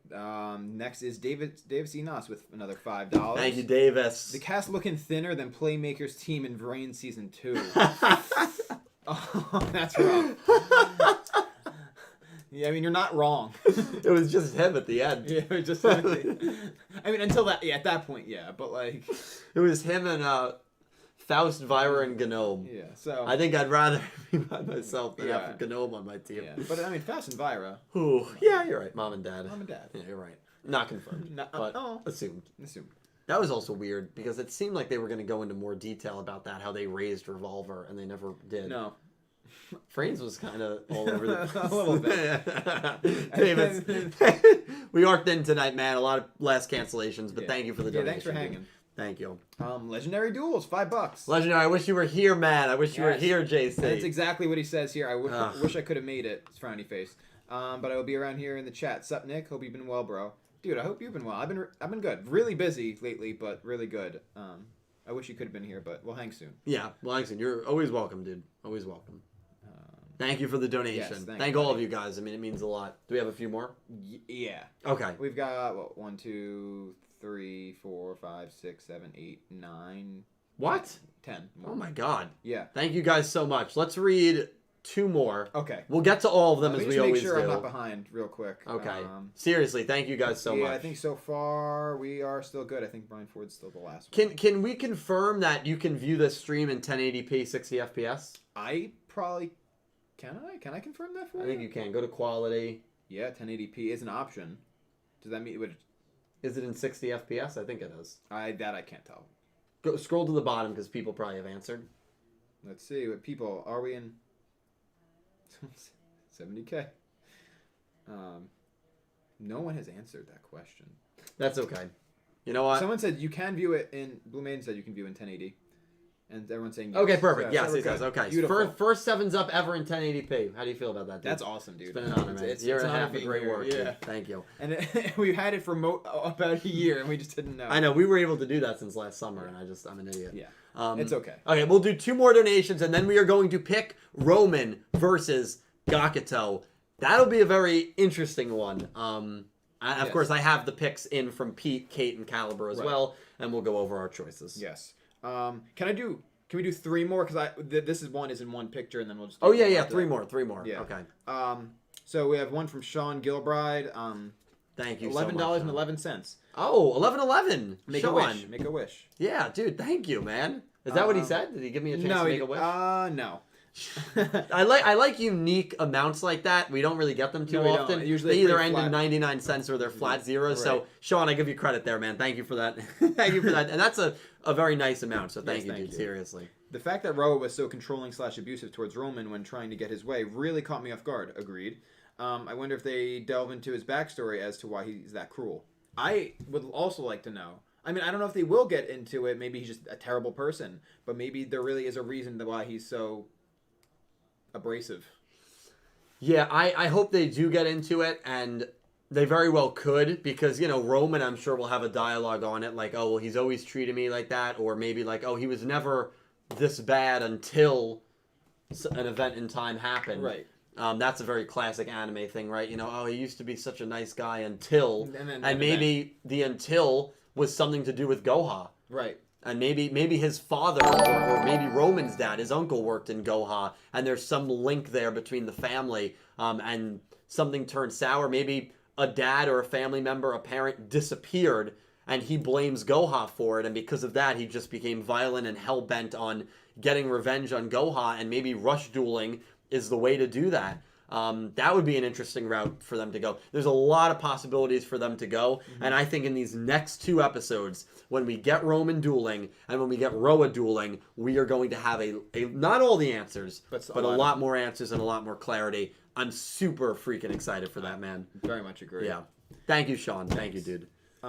Next is Davis Enos with another $5. Thank you, Davis. The cast looking thinner than Playmaker's team in Vrain Season 2. Oh, that's rough. Yeah, I mean, you're not wrong. It was just him at the end. Yeah, it was just I mean, until that, at that point, yeah. But, like... It was him and Faust, Vira, and Gnome. Yeah, so... I think I'd rather be by myself than have Gnome on my team. Yeah, but, I mean, Faust and Vira... Ooh, yeah, you're right. Mom and Dad. Mom and Dad. Yeah, you're right. Not confirmed, but assumed. That was also weird, because it seemed like they were going to go into more detail about that, how they raised Revolver, and they never did. No. Frames was kind of all over the a little bit. Davis, we are thin tonight, man. A lot of last cancellations, but thank you for the donation. Thanks for hanging. Thank you. Legendary Duels, $5. Legendary, I wish you were here, man. I wish you were here, JC. That's exactly what he says here. I wish I could have made it. It's frowny face. But I will be around here in the chat. Sup, Nick? Hope you've been well, bro. Dude, I hope you've been well. I've been good. Really busy lately, but really good. I wish you could have been here, but we'll hang soon. Yeah, we'll hang soon. You're always welcome, dude. Always welcome. Thank you for the donation. Yes, thank all of you guys. I mean, it means a lot. Do we have a few more? Yeah. Okay. We've got, 1, 2, 3, 4, 5, 6, 7, 8, 9. What? 10 more. Oh my god. Yeah. Thank you guys so much. Let's read 2 more. Okay. We'll get to all of them as we always do. Make sure I'm not behind real quick. Okay. Seriously, thank you guys so much. Yeah, I think so far we are still good. I think Brian Ford's still the last one. Can we confirm that you can view this stream in 1080p 60 FPS? I probably... Can I confirm that for you? I think you can. Go to quality. Yeah, 1080p is an option. Does that mean Is it in 60 FPS? I think it is. I can't tell. Go scroll to the bottom because people probably have answered. Let's see what people are we in. 70K. No one has answered that question. That's okay. You know what? Someone said you can view it in. Blue Maiden said you can view it in 1080, and everyone's saying yes. Okay, perfect. So, yes, it does. Okay, beautiful. First 7's up ever in 1080p. How do you feel about that, dude? That's awesome, dude. It's been an honor, man. It's year and a half of great work. Yeah, dude. Thank you. And we've had it for about a year, and we just didn't know. I know we were able to do that since last summer, and I'm an idiot. Yeah, it's okay. Okay, we'll do 2 more donations, and then we are going to pick Romin versus Gakuto. That'll be a very interesting one. Of course, I have the picks in from Pete, Kate, and Calibro as well, and we'll go over our choices. Yes. Can we do 3 more? Because this is in one picture, and then we'll just. Oh yeah, 3 more. Yeah. Okay. So we have one from Sean Gilbride. Thank you. $11.11. Oh, 11.11. Make Sean. a wish. Make a wish. Yeah, dude. Thank you, man. Is that what he said? Did he give me a chance to make a wish? No. I like unique amounts like that. We don't really get them too often. Usually they either end in 99 cents or they're flat zeros. Right. So, Sean, I give you credit there, man. Thank you for that. Thank you for that. And that's a very nice amount. So thank you, dude. Seriously. The fact that Roa was so controlling / abusive towards Romin when trying to get his way really caught me off guard. Agreed. I wonder if they delve into his backstory as to why he's that cruel. I would also like to know. I mean, I don't know if they will get into it. Maybe he's just a terrible person. But maybe there really is a reason why he's so abrasive. Yeah, I hope they do get into it, and they very well could, because, Roman, I'm sure, will have a dialogue on it, like, oh, well, he's always treated me like that, or maybe like, oh, he was never this bad until an event in time happened. Right. That's a very classic anime thing, right? Oh, he used to be such a nice guy until, and maybe the until was something to do with Goha. Right. And maybe his father or maybe Roman's dad, his uncle, worked in Goha, and there's some link there between the family, and something turned sour. Maybe a dad or a family member, a parent, disappeared, and he blames Goha for it, and because of that, he just became violent and hell-bent on getting revenge on Goha, and maybe rush dueling is the way to do that. That would be an interesting route for them to go. There's a lot of possibilities for them to go, and I think in these next 2 episodes, when we get Roman dueling and when we get Roa dueling, we are going to have a not all the answers, but a lot more answers and a lot more clarity. I'm super freaking excited for that, man. Very much agree. Yeah. Thank you, Sean. Thank you, dude. A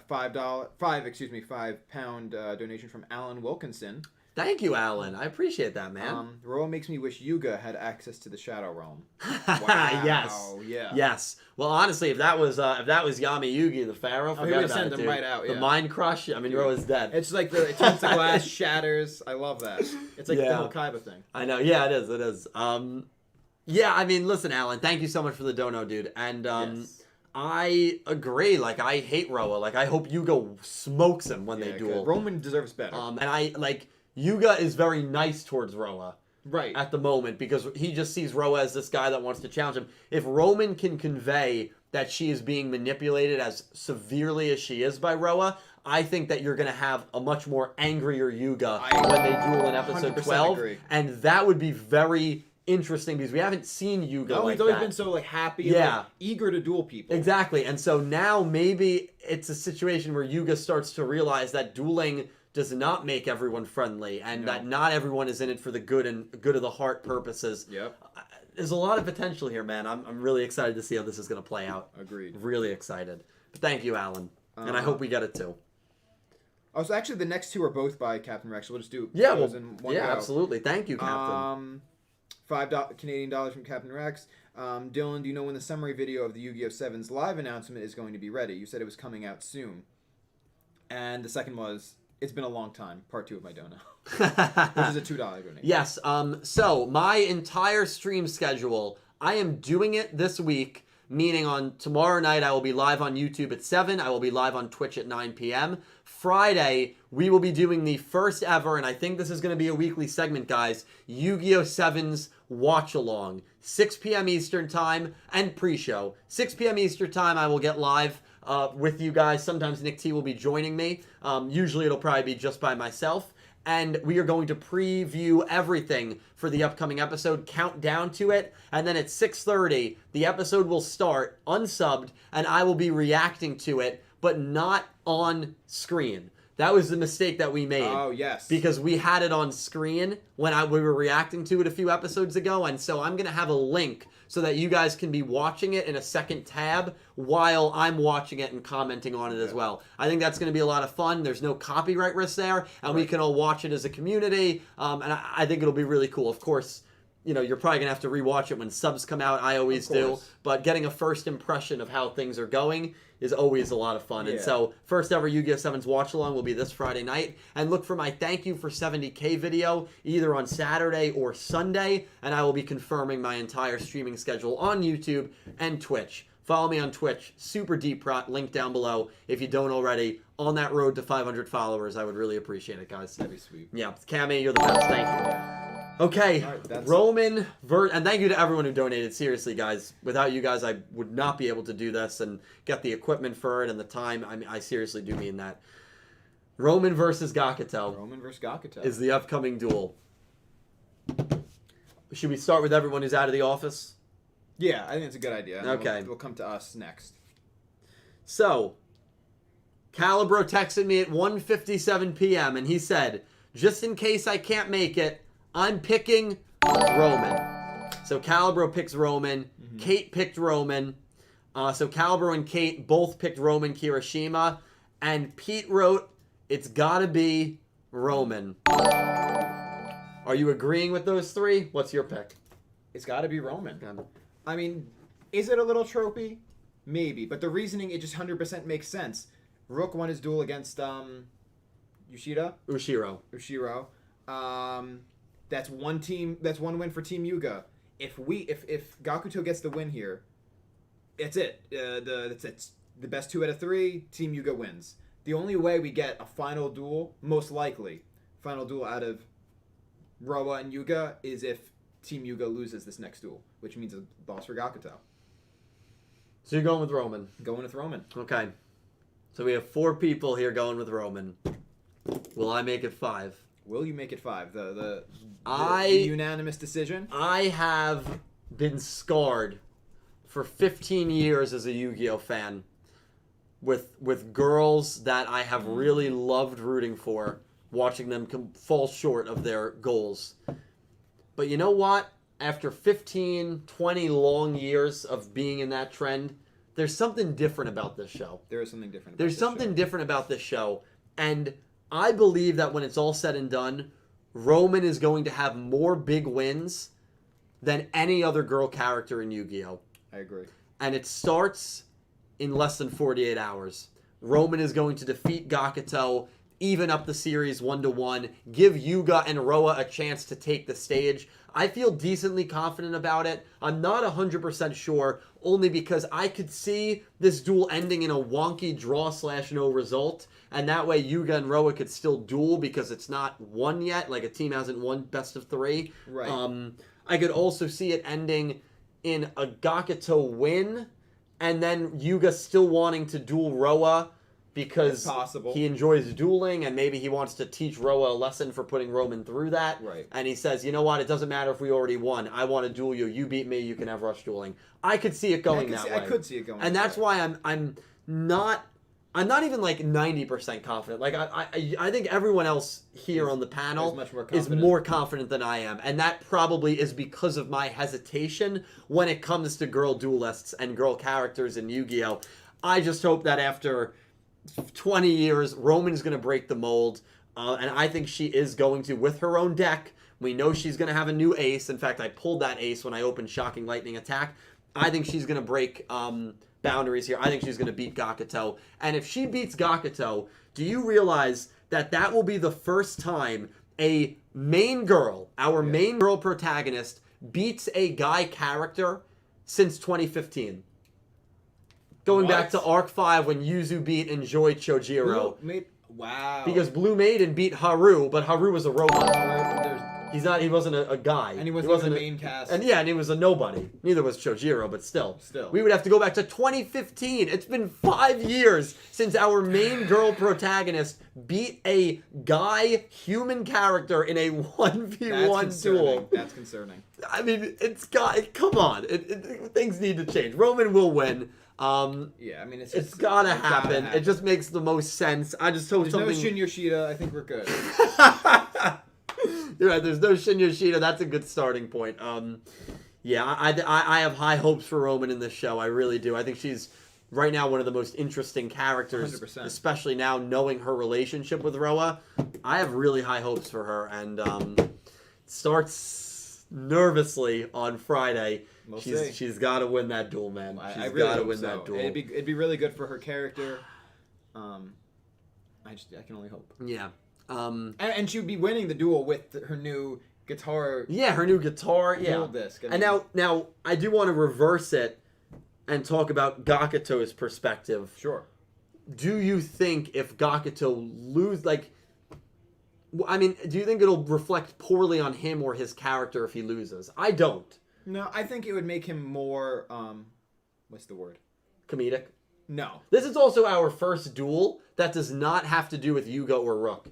£5 donation from Alan Wilkinson. Thank you, Alan. I appreciate that, man. Roa makes me wish Yuga had access to the Shadow Realm. Wow. Yes. Yeah. Yes. Well, honestly, if that was Yami Yugi, the Pharaoh, forget he would about send it, them dude. right out. Yeah. The mind crush. I mean, Roa's dead. It's like it turns to glass, shatters. I love that. It's like the whole Kaiba thing. I know. Yeah, it is. It is. Yeah. I mean, listen, Alan. Thank you so much for the dono, dude. And Yes. I agree. Like, I hate Roa. Like, I hope Yuga smokes him when they duel. Roman deserves better. And Yuga is very nice towards Roa. Right. At the moment, because he just sees Roa as this guy that wants to challenge him. If Roman can convey that she is being manipulated as severely as she is by Roa, I think that you're going to have a much more angrier Yuga when they duel in episode 12. Agree. And that would be very interesting, because we haven't seen Yuga he's always been so happy and eager to duel people. Exactly. And so now maybe it's a situation where Yuga starts to realize that dueling does not make everyone friendly, and that not everyone is in it for the good of the heart purposes. Yep. There's a lot of potential here, man. I'm really excited to see how this is going to play out. Agreed. Really excited. But thank you, Alan. And I hope we get it too. Oh, so actually the next 2 are both by Captain Rex. So we'll just do those in one go. go. Absolutely. Thank you, Captain. $5 Canadian dollars from Captain Rex. Dylan, do you know when the summary video of the Yugioh Seven's live announcement is going to be ready? You said it was coming out soon. And the second was, it's been a long time. Part 2 of my dono. Which is a $2 donation. Yes. So my entire stream schedule, I am doing it this week, meaning on tomorrow night I will be live on YouTube at 7. I will be live on Twitch at 9 p.m. Friday, we will be doing the first ever, and I think this is going to be a weekly segment, guys, Yugioh 7's Watch Along. 6 p.m. Eastern Time and pre-show. 6 p.m. Eastern Time, I will get live with you guys. Sometimes Nick T will be joining me. Usually it'll probably be just by myself. And we are going to preview everything for the upcoming episode, count down to it, and then at 6:30, the episode will start, unsubbed, and I will be reacting to it. but not on screen. That was the mistake that we made. Oh, yes. Because we had it on screen when we were reacting to it a few episodes ago, and so I'm going to have a link so that you guys can be watching it in a second tab while I'm watching it and commenting on it as well. I think that's going to be a lot of fun. There's no copyright risk there, and we can all watch it as a community, and I think it'll be really cool. Of course, you know, you're probably going to have to rewatch it when subs come out. I always do. But getting a first impression of how things are going is always a lot of fun. And so, first ever Yu-Gi-Oh! 7's watch along will be this Friday night. And look for my thank you for 70K video either on Saturday or Sunday. And I will be confirming my entire streaming schedule on YouTube and Twitch. Follow me on Twitch, Super Deep Rot, link down below if you don't already. On that road to 500 followers, I would really appreciate it, guys. That'd be sweet. Yeah, Cammy, you're the best. Thank you. Okay, right, Roman, and thank you to everyone who donated. Seriously, guys, without you guys, I would not be able to do this and get the equipment for it and the time. I mean, I seriously do mean that. Roman versus Gakuto. Roman versus Gakuto is the upcoming duel. Should we start with everyone who's out of the office? Yeah, I think it's a good idea. Okay. We'll come to us next. So, Calibro texted me at 1:57 p.m. and he said, just in case I can't make it, I'm picking Roman. So Calibro picks Roman. Kate picked Roman. So Calibro and Kate both picked Roman Kirishima. And Pete wrote, it's gotta be Roman. Are you agreeing with those three? What's your pick? It's gotta be Roman. I mean, is it a little tropey? Maybe. But the reasoning, it just 100% makes sense. Rook won his duel against Ushiro. That's one team. That's one win for Team Yuga. If Gakuto gets the win here, it's it. It's the best 2 out of 3. Team Yuga wins. The only way we get a final duel, most likely, final duel out of Roa and Yuga, is if Team Yuga loses this next duel, which means a loss for Gakuto. So you're going with Roman. Going with Roman. Okay. So we have 4 people here going with Roman. Will I make it 5? Will you make it 5? The unanimous decision? I have been scarred for 15 years as a Yu-Gi-Oh fan with girls that I have really loved rooting for, watching them fall short of their goals. But you know what? After 15, 20 long years of being in that trend, there's something different about this show. There is something different. There's something different about this show. And I believe that when it's all said and done, Roman is going to have more big wins than any other girl character in Yu-Gi-Oh! I agree. And it starts in less than 48 hours. Roman is going to defeat Gakuto, even up the series 1-1, give Yuga and Roa a chance to take the stage. I feel decently confident about it. I'm not 100% sure, only because I could see this duel ending in a wonky draw/no result, and that way Yuga and Roa could still duel because it's not won yet, like a team hasn't won best of 3. Right. I could also see it ending in a Gakuto win, and then Yuga still wanting to duel Roa because he enjoys dueling and maybe he wants to teach Roa a lesson for putting Roman through that. Right. And he says, you know what, it doesn't matter if we already won. I want to duel you. You beat me, you can have rush dueling. I could see it going that way. I could see it going and that's why I'm not even like 90% confident. Like I think everyone else here on the panel is more confident than I am. And that probably is because of my hesitation when it comes to girl duelists and girl characters in Yu-Gi-Oh! I just hope that after 20 years, Roman's going to break the mold. And I think she is going to with her own deck. We know she's going to have a new ace. In fact, I pulled that ace when I opened Shocking Lightning Attack. I think she's going to break boundaries here. I think she's going to beat Gakuto. And if she beats Gakuto, do you realize that that will be the first time a main girl, our main girl protagonist, beats a guy character since 2015? Going back to Arc 5 when Yuzu beat Enjoy Chojiro. Wow. Because Blue Maiden beat Haru, but Haru was a robot. He wasn't a guy. And he wasn't the main cast. And he was a nobody. Neither was Chojiro, but still. Still. We would have to go back to 2015. It's been 5 years since our main girl protagonist beat a guy human character in a 1v1 duel. That's concerning. I mean, come on. Things need to change. Roman will win. Yeah, I mean, it's gotta happen. It just makes the most sense. I just hope something. There's no Shin Yoshida. I think we're good. You're right. There's no Shin Yoshida. That's a good starting point. Yeah, I have high hopes for Roman in this show. I really do. I think she's right now one of the most interesting characters, 100%. especially now knowing her relationship with Roa. I have really high hopes for her, and starts nervously on Friday. She's got to win that duel, man. She's got to win that duel. It'd be really good for her character. I can only hope. Yeah. And she would be winning the duel with her new guitar. Yeah, her new guitar. Yeah. Disc. And now I do want to reverse it and talk about Gakuto's perspective. Sure. Do you think if Gakuto do you think it'll reflect poorly on him or his character if he loses? I don't. No, I think it would make him more, what's the word? Comedic? No. This is also our first duel that does not have to do with Yuga or Rook.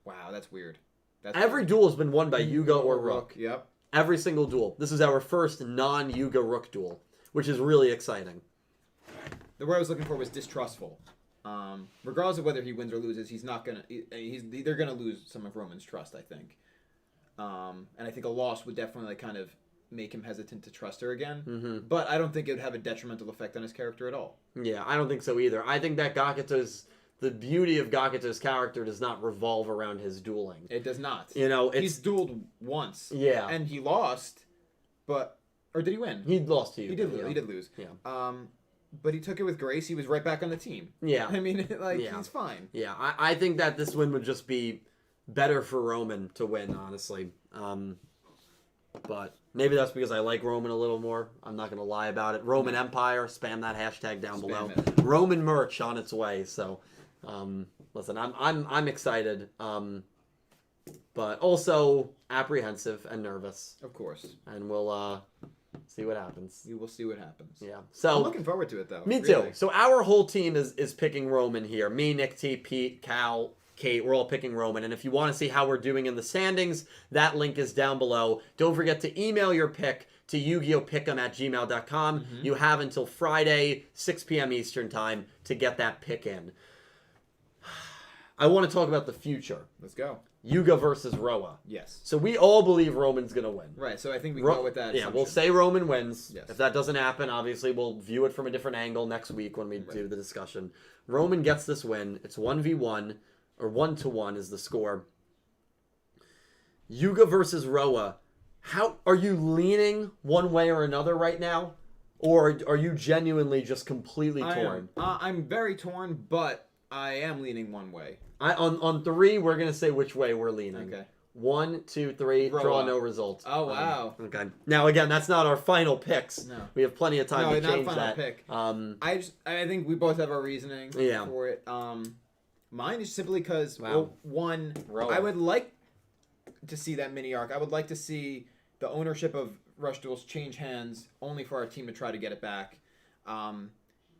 Wow, that's weird. Every duel has been won by Yuga or Rook. Yep. Every single duel. This is our first non-Yuga Rook duel, which is really exciting. The word I was looking for was distrustful. Regardless of whether he wins or loses, they're gonna lose some of Roman's trust, I think. And I think a loss would definitely kind of make him hesitant to trust her again. Mm-hmm. But I don't think it would have a detrimental effect on his character at all. Yeah, I don't think so either. I think that the beauty of Gakuto's character does not revolve around his dueling. It does not. He's dueled once. Yeah. And he lost, or did he win? He lost to you. He did lose. Yeah. But he took it with grace. He was right back on the team. Yeah. I mean, he's fine. Yeah, I think that this win would just be better for Roman to win, honestly. But maybe that's because I like Roman a little more. I'm not going to lie about it. Roman Empire, spam that hashtag down below. Roman merch on its way. So, listen, I'm excited, but also apprehensive and nervous. Of course. And we'll see what happens. You will see what happens. Yeah. So I'm looking forward to it, though. Me too. So our whole team is picking Roman here. Me, Nick T, Pete, Cal, Kate, we're all picking Roman. And if you want to see how we're doing in the standings, that link is down below. Don't forget to email your pick to YUGIOHPICKEM@gmail.com. Mm-hmm. You have until Friday, 6 p.m. Eastern time to get that pick in. I want to talk about the future. Let's go. Yuga versus Roa. Yes. So we all believe Roman's going to win. Right, so I think we go with that. Yeah, we'll say Roman wins. Yes. If that doesn't happen, obviously we'll view it from a different angle next week when we do the discussion. Roman gets this win. It's 1v1, or 1-1 is the score. Yuga versus Roa. How are you leaning one way or another right now? Or are you genuinely just completely torn? I'm very torn, but I am leaning one way. On 3, we're going to say which way we're leaning. Okay. 1, 2, 3, Roa. draw no result. Oh, wow. Okay. Now, again, that's not our final picks. No. We have plenty of time to change not a final that. pick. I think we both have our reasoning for it. Mine is simply because, one, Roa. I would like to see that mini arc. I would like to see the ownership of Rush Duels change hands only for our team to try to get it back. And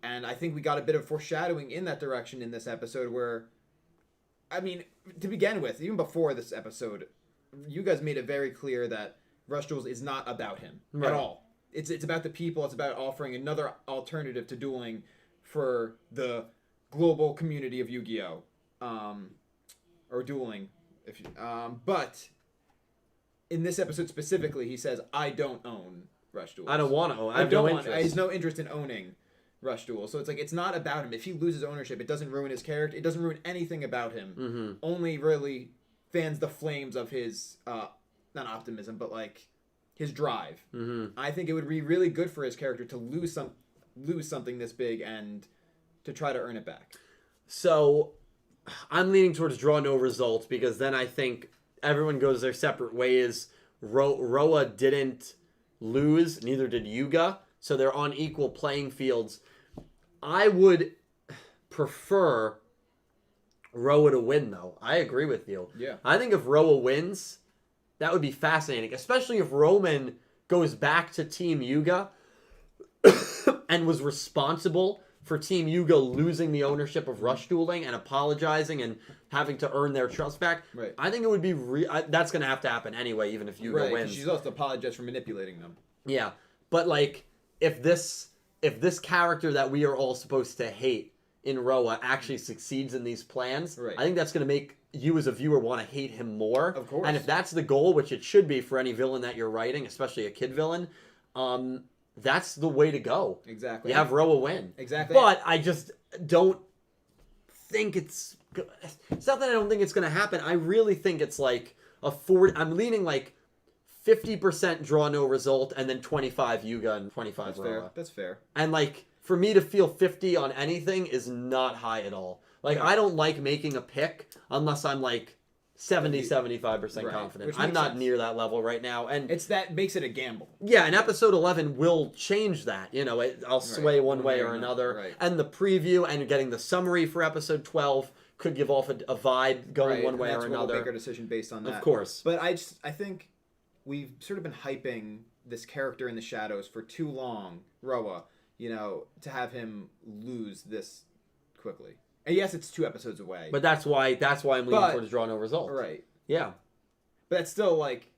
I think we got a bit of foreshadowing in that direction in this episode where, I mean, to begin with, even before this episode, you guys made it very clear that Rush Duels is not about him at all. It's about the people. It's about offering another alternative to dueling for the global community of Yu-Gi-Oh! Or dueling. But in this episode specifically, he says, I don't own Rush Duels. I don't want to own. I have no interest. He has no interest in owning Rush Duel. So it's like, it's not about him. If he loses ownership, it doesn't ruin his character. It doesn't ruin anything about him. Mm-hmm. Only really fans the flames of his, not optimism, but like his drive. Mm-hmm. I think it would be really good for his character to lose something this big and to try to earn it back. So I'm leaning towards draw no result because then I think everyone goes their separate ways. Roa didn't lose, neither did Yuga. So they're on equal playing fields. I would prefer Roa to win, though. I agree with you. Yeah. I think if Roa wins, That would be fascinating, especially if Roman goes back to Team Yuga and was responsible for Team Yuga losing the ownership of Rush Dueling and apologizing and having to earn their trust back. Right. I think it would be that's going to have to happen anyway, even if Yuga wins. She's also apologized for manipulating them. Yeah, but like if this character that we are all supposed to hate in Roa actually succeeds in these plans, I think that's going to make you as a viewer want to hate him more. Of course. And if that's the goal, which it should be for any villain that you're writing, especially a kid villain, that's the way to go. Exactly. You have Roa win. Exactly. But I just don't think it's not that I don't think it's going to happen. I really think it's like I'm leaning like 50% draw no result and then 25 Yuga and 25 That's Roa. fair. That's fair. And like for me to feel 50 on anything is not high at all. Like I don't like making a pick unless I'm like 75% confident. I'm not near that level right now, and that makes it a gamble. Yeah, and episode 11 will change that. You know, I'll sway one way or another, and the preview and getting the summary for episode 12 could give off a vibe going one way or another. We'll make our decision based on that, of course. But I think we've sort of been hyping this character in the shadows for too long, Roa. You know, to have him lose this quickly. And yes, it's 2 episodes away. But that's why I'm leaning towards draw no result. Right. Yeah. But that's still like,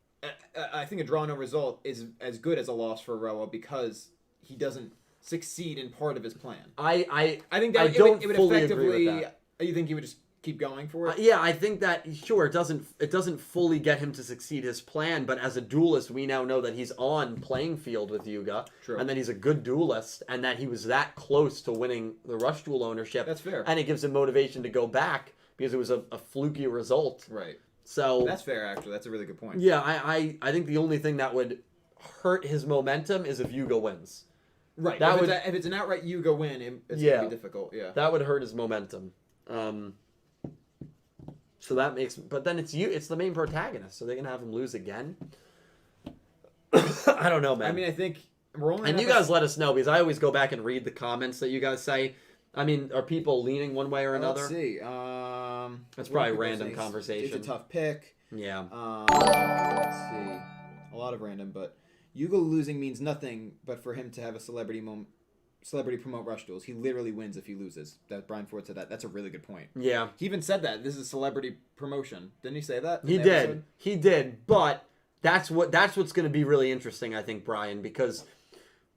I think a draw no result is as good as a loss for Roa because he doesn't succeed in part of his plan. I think that it would fully effectively. agree with that. You think he would just keep going for it? Yeah, I think that sure it doesn't fully get him to succeed his plan, but as a duelist, we now know that he's on playing field with Yuga, and that he's a good duelist, and that he was that close to winning the Rush Duel ownership. That's fair, and it gives him motivation to go back because it was a fluky result. Right. So that's fair. Actually, that's a really good point. Yeah, I think the only thing that would hurt his momentum is if Yuga wins. Right. That if it's an outright Yuga win, it's gonna be difficult. Yeah. That would hurt his momentum. So that makes, but then it's the main protagonist, so they're gonna have him lose again. I don't know, man. I mean, I think we're only. And you guys let us know because I always go back and read the comments that you guys say. I mean, are people leaning one way or another? Let's see. That's probably random conversation. It's a tough pick. Yeah. Let's see. A lot of random, but Yuga losing means nothing. But for him to have a celebrity promote Rush Duels, he literally wins if he loses. That Brian Ford said that. That's a really good point. Yeah. He even said that this is celebrity promotion. Didn't he say that? He did. He did. But that's what's going to be really interesting, I think, Brian, because.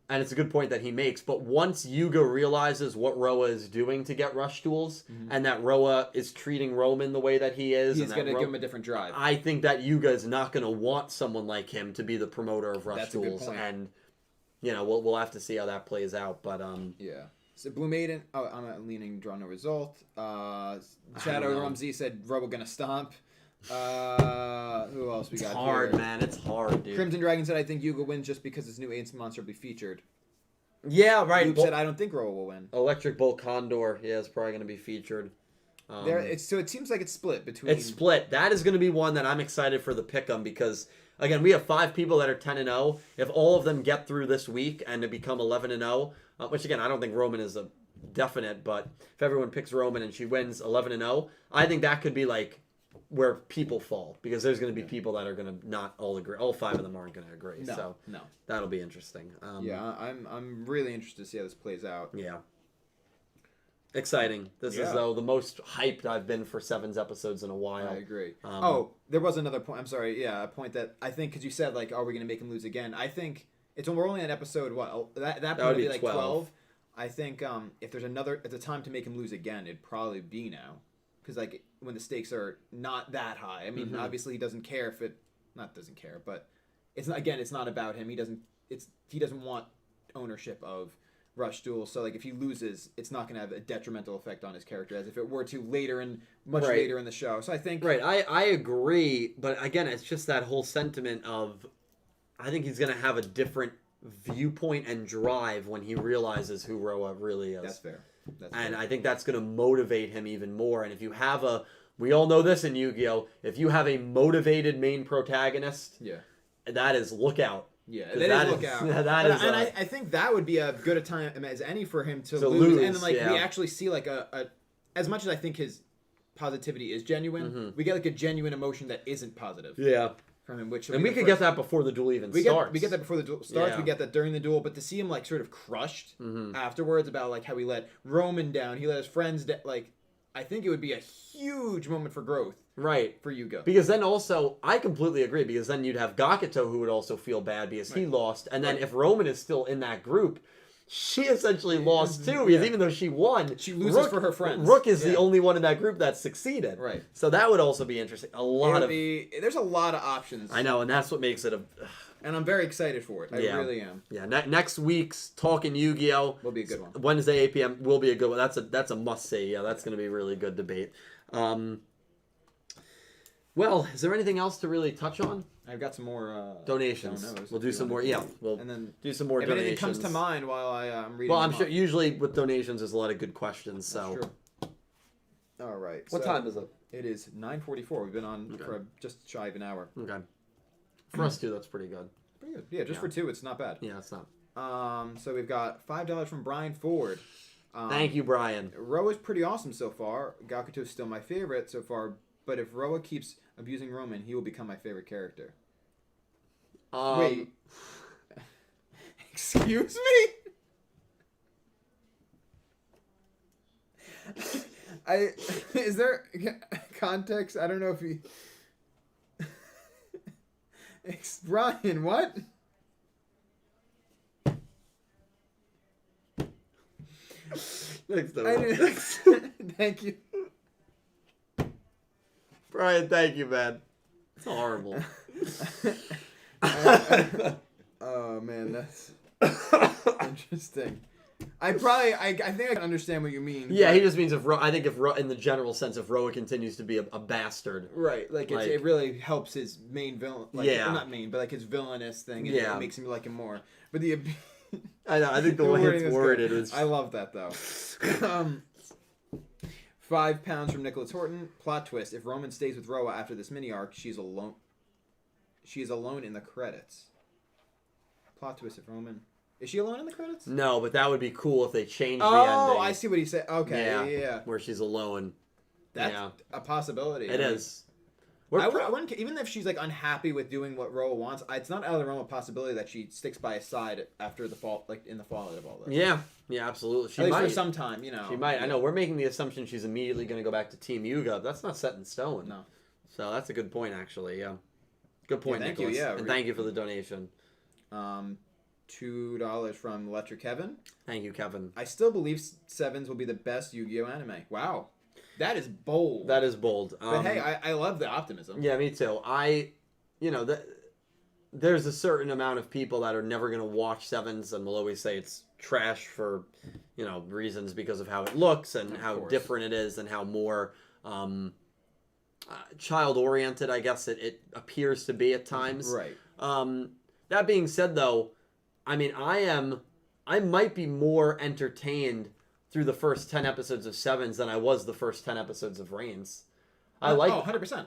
And it's a good point that he makes, but once Yuga realizes what Roa is doing to get Rush Duels, and that Roa is treating Roman the way that he is, he's going to give him a different drive. I think that Yuga is not going to want someone like him to be the promoter of Rush Duels. That's a good point. And, you know, we'll have to see how that plays out, but... Yeah. So Blue Maiden, I'm leaning draw no result. Shadow Rumsey said Roa going to stomp. Who else we got? It's hard, here? Man. It's hard, dude. Crimson Dragon said, I think Yuga wins just because his new Ancient Monster will be featured. Yeah, right. Luke said, I don't think Roa will win. Electric Bolt Condor, yeah, is probably going to be featured. So it seems like it's split between... It's split. That is going to be one that I'm excited for the pick'em because, again, we have 5 people that are 10-0. If all of them get through this week and to become 11-0, which, again, I don't think Roman is a definite, but if everyone picks Roman and she wins 11-0, I think that could be like... where people fall because there's going to be people that are going to not all agree. All 5 of them aren't going to agree. No. That'll be interesting. I'm really interested to see how this plays out. Yeah. Exciting. This is though the most hyped I've been for Sevens episodes in a while. I agree. There was another point. I'm sorry. Yeah, a point that I think because you said like, are we going to make him lose again? I think we're only on episode what that point would be like 12. I think if there's a time to make him lose again, it'd probably be now. Because like when the stakes are not that high, I mean, obviously he doesn't care if it, not doesn't care, but it's not. Again, it's not about him. He doesn't want ownership of Rush Duel. So like if he loses, it's not going to have a detrimental effect on his character as if it were to later in the show. So I think I agree, but again, it's just that whole sentiment of I think he's going to have a different viewpoint and drive when he realizes who Roa really is. That's fair. And I think that's going to motivate him even more. And if you have we all know this in Yu-Gi-Oh! If you have a motivated main protagonist, that is look out. Yeah, that is look out. I think that would be a good a time as any for him to lose. And then, we actually see like a as much as I think his positivity is genuine, we get like a genuine emotion that isn't positive. Yeah. from him, which and we could get that before the duel even starts. We get that before the duel starts. Yeah. We get that during the duel, but to see him like sort of crushed afterwards about like how he let Roman down, he let his friends down. Like, I think it would be a huge moment for growth, right? For Yuga, because then also I completely agree. Because then you'd have Gakuto who would also feel bad because he lost, and then if Roman is still in that group, she essentially lost too. Because even though she won, she loses for her friends. Rook is the only one in that group that succeeded. Right. So that would also be interesting. There's a lot of options. I know, and that's what makes it and I'm very excited for it. I really am. Yeah. Next week's Talking Yu-Gi-Oh! Will be a good one. Wednesday 8 p.m. will be a good one. That's a must see. Yeah, that's going to be a really good debate. Well, is there anything else to really touch on? I've got some more donations. We'll do some more. Yeah, we'll do some more if donations. If anything comes to mind while I'm reading. Well, I'm sure usually with donations there's a lot of good questions. So. That's true. All right. What time is it? It is 9:44. We've been on for just shy of an hour. Okay. For us too, that's pretty good. Pretty good. Yeah, just for two, it's not bad. Yeah, it's not. So we've got $5 from Brian Ford. Thank you, Brian. Roa's pretty awesome so far. Gakuto's still my favorite so far, but if Roa keeps abusing Roman, he will become my favorite character. Wait. Excuse me? Is there context? I don't know if he... Brian, what? Next Thank you. Brian, thank you, man. It's horrible. Oh, man, that's interesting. I think I can understand what you mean. Yeah, he just means if in the general sense, if Roa continues to be a bastard, right? Like, it really helps his main villain. Like, not main, but like his villainous thing. It makes him like him more. But I know. I think the way it's worded is. I love that though. £5 from Nicholas Horton. Plot twist: if Roman stays with Roa after this mini arc, she's alone. She is alone in the credits. Plot twist: if Roman. Is she alone in the credits? No, but that would be cool if they changed the ending. Oh, I see what he said. Okay, yeah. Where she's alone. That's a possibility. It is. I wouldn't, even if she's like unhappy with doing what Roa wants, it's not out of the realm of possibility that she sticks by his side after the fall, like in the fallout of all this. Yeah, absolutely. At least for some time, She might. Yeah. I know we're making the assumption she's immediately going to go back to Team Yuga. That's not set in stone. No. So that's a good point, actually. Yeah. Good point, thank Nicholas. you. Yeah, and thank you for the donation. $2 from Letrell Kevin. Thank you, Kevin. I still believe Sevens will be the best Yu-Gi-Oh anime. Wow. That is bold. That is bold. But hey, I love the optimism. Yeah, me too. There's a certain amount of people that are never going to watch Sevens and will always say it's trash for, reasons because of how it looks and how different it is and how more child-oriented, I guess, it appears to be at times. Right. That being said, though, I mean, I might be more entertained through the first 10 episodes of Sevens than I was the first 10 episodes of Reigns. 100%.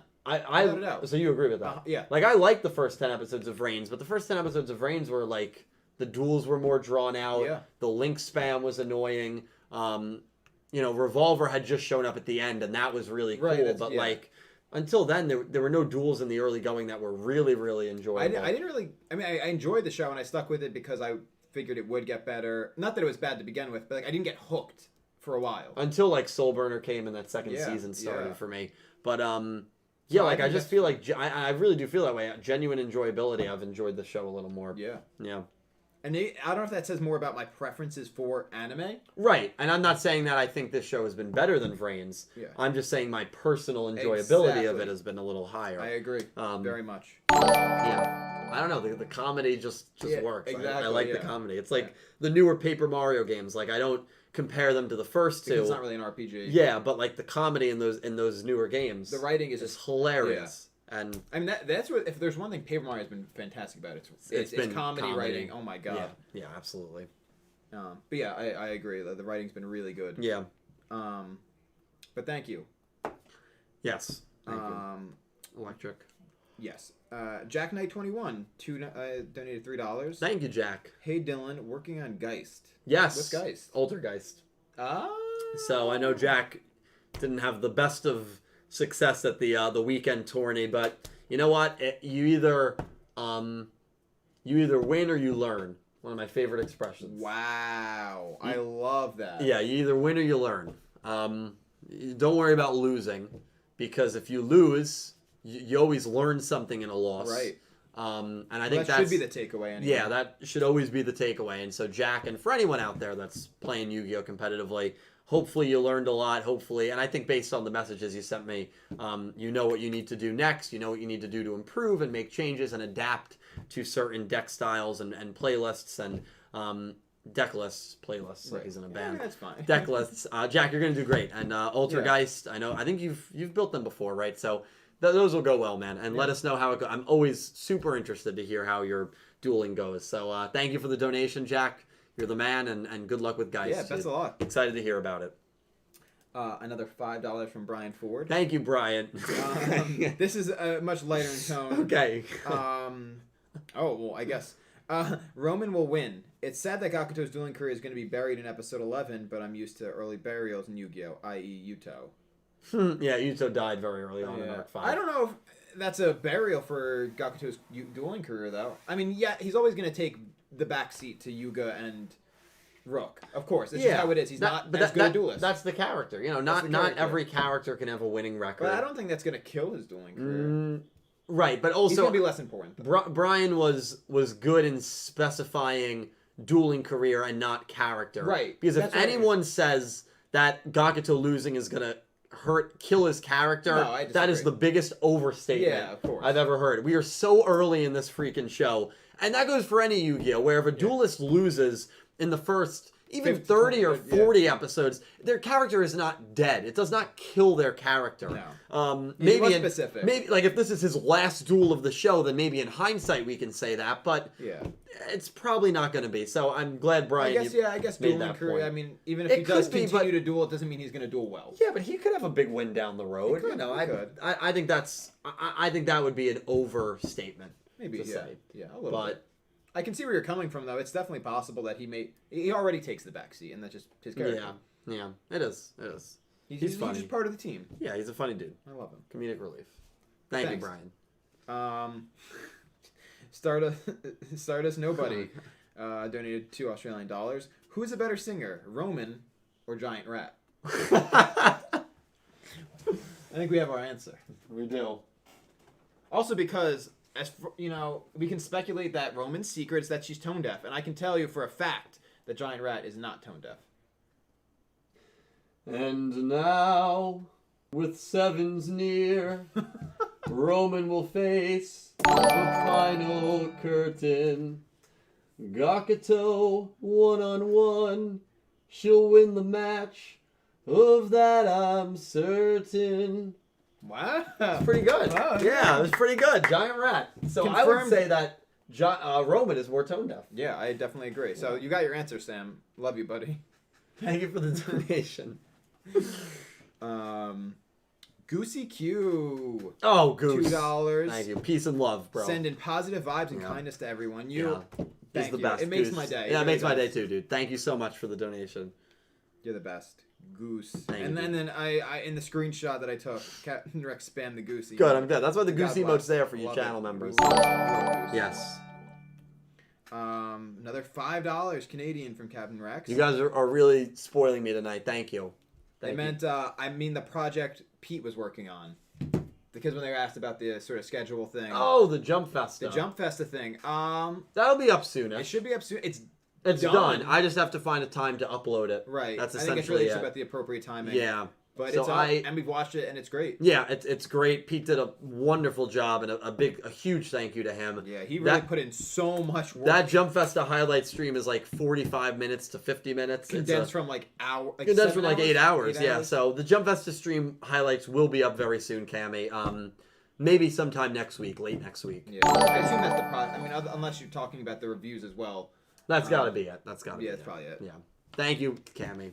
So you agree with that? Yeah. Like, I like the first 10 episodes of Reigns, but the first 10 episodes of Reigns were like, the duels were more drawn out. Yeah. The link spam was annoying. Revolver had just shown up at the end, and that was really cool. But until then, there were no duels in the early going that were really, really enjoyable. I didn't really... I mean, I enjoyed the show, and I stuck with it because I figured it would get better. Not that it was bad to begin with, but I didn't get hooked for a while. Until, Soulburner came and that second season started for me. But, I just feel like... I really do feel that way. Genuine enjoyability, I've enjoyed the show a little more. Yeah. Yeah. And I don't know if that says more about my preferences for anime. Right. And I'm not saying that I think this show has been better than Vrains. Yeah. I'm just saying my personal enjoyability of it has been a little higher. I agree. Very much. Yeah. I don't know. The comedy just works. Exactly, I like the comedy. It's like the newer Paper Mario games. Like, I don't compare them to the first two. Because it's not really an RPG. Yeah, but like the comedy in those newer games. The writing is just hilarious. Yeah. And I mean that's what, if there's one thing Paper Mario has been fantastic about, it's comedy writing. Oh my god. Yeah, absolutely. But yeah, I agree. The writing's been really good. Yeah. But thank you. Yes. Thank you. Electric. Yes. Jack Knight 21 donated $3. Thank you, Jack. Hey Dylan, working on Geist. Yes. What's Geist? Altergeist. Ah. So I know Jack didn't have the best of success at the weekend tourney. But you know what? You either win or you learn. One of my favorite expressions. Wow, I love that. Yeah, you either win or you learn. Don't worry about losing, because if you lose, you always learn something in a loss. Right. And I think that should be the takeaway. Anyway. Yeah, that should always be the takeaway. And so, Jack, and for anyone out there that's playing Yu-Gi-Oh competitively, hopefully you learned a lot. Hopefully, and I think based on the messages you sent me, you know what you need to do next. You know what you need to do to improve and make changes and adapt to certain deck styles and playlists and deck lists, playlists. Like he's in a band. Yeah, that's fine. Deck lists. Jack, you're gonna do great. And Ultrageist, I think you've built them before, right? So those will go well, man. And let us know how it goes. I'm always super interested to hear how your dueling goes. So thank you for the donation, Jack. You're the man, and good luck with Geist. Yeah, best of luck. Excited to hear about it. Another $5 from Brian Ford. Thank you, Brian. This is much lighter in tone. Okay. I guess. Roman will win. It's sad that Gakuto's dueling career is going to be buried in episode 11, but I'm used to early burials in Yu-Gi-Oh, i.e. Yuto. Yeah, Yuto died very early on in Arc 5. I don't know if that's a burial for Gakuto's dueling career, though. I mean, yeah, he's always going to take the backseat to Yuga and Rook. Of course, it's just how it is. He's not as good a duelist. That's the character. Not every character can have a winning record. But I don't think that's going to kill his dueling career. Right, but also... He's going to be less important. Brian was good in specifying dueling career and not character. Right. Because if anyone says that Gakuto losing is going to kill his character, that is the biggest overstatement I've ever heard. We are so early in this freaking show. And that goes for any Yu-Gi-Oh! Where if a duelist loses in the first even 30 or 40 episodes, their character is not dead. It does not kill their character. No. Maybe specific. Maybe like if this is his last duel of the show, then maybe in hindsight we can say that, but it's probably not going to be. So I'm glad Brian. I guess dueling career. I mean, even if he does continue to duel, it doesn't mean he's going to duel well. Yeah, but he could have a big win down the road. He could, I think I think that would be an overstatement. Maybe to say. Yeah, a little bit. I can see where you're coming from, though. It's definitely possible that he already takes the backseat, and that's just his character. Yeah, it is. He's funny. He's just part of the team. Yeah, he's a funny dude. I love him. Comedic relief. Thank you, Brian. Stardust Nobody donated $2 Who's a better singer, Roman or Giant Rat? I think we have our answer. We do. Also because... we can speculate that Roman's secret is that she's tone deaf, and I can tell you for a fact that Giant Rat is not tone deaf. And now, with sevens near, Roman will face the final curtain. Gakuto, 1-on-1, she'll win the match, of that I'm certain. Wow. That's pretty good. Wow, yeah, it was pretty good. Giant Rat. So I would say that Roman is more tone deaf. Yeah, I definitely agree. So you got your answer, Sam. Love you, buddy. Thank you for the donation. Goosey Q. Oh, Goose. $2. Thank you. Peace and love, bro. Sending positive vibes and kindness to everyone. He's the best. It makes my day. Yeah, it makes my day too, dude. Thank you so much for the donation. You're the best. Goose. Thank you. Then I in the screenshot that I took, Captain Rex spammed the Goosey. Good, I'm good. That's why the Goosey emote's there for you channel members. Yes. Another $5 Canadian from Captain Rex. You guys are really spoiling me tonight. Thank you. I mean the project Pete was working on. Because when they were asked about the sort of schedule thing. Oh, the Jump Festa. The Jump Festa thing. That'll be up soon. It should be up soon. It's done. I just have to find a time to upload it. Right. That's I think it's really just about the appropriate timing. Yeah. But so it's up, and we've watched it, and it's great. Yeah, it's great. Pete did a wonderful job, and a huge thank you to him. Yeah, he really put in so much work. That Jump Festa highlight stream is like 45 minutes to 50 minutes. Condensed from like 8 hours. Yeah, so the Jump Festa stream highlights will be up very soon, Cammy. Maybe sometime next week, late next week. Yeah, I assume that's the product. I mean, unless you're talking about the reviews as well. That's got to be it. That's got to be it. Yeah, that's probably it. Yeah. Thank you, Cammy.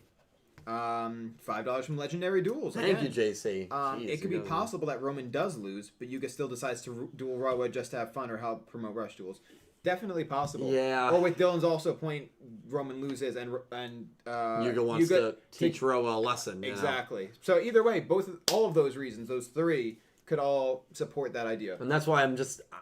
$5 from Legendary Duels. Thank you, JC. It could be possible that Roman does lose, but Yuga still decides to duel Roa just to have fun or help promote Rush Duels. definitely possible. Yeah. Or with Dylan's also point, Roman loses and Yuga wants to teach Roa a lesson. Exactly. So either way, all of those reasons, those three, could all support that idea. And that's why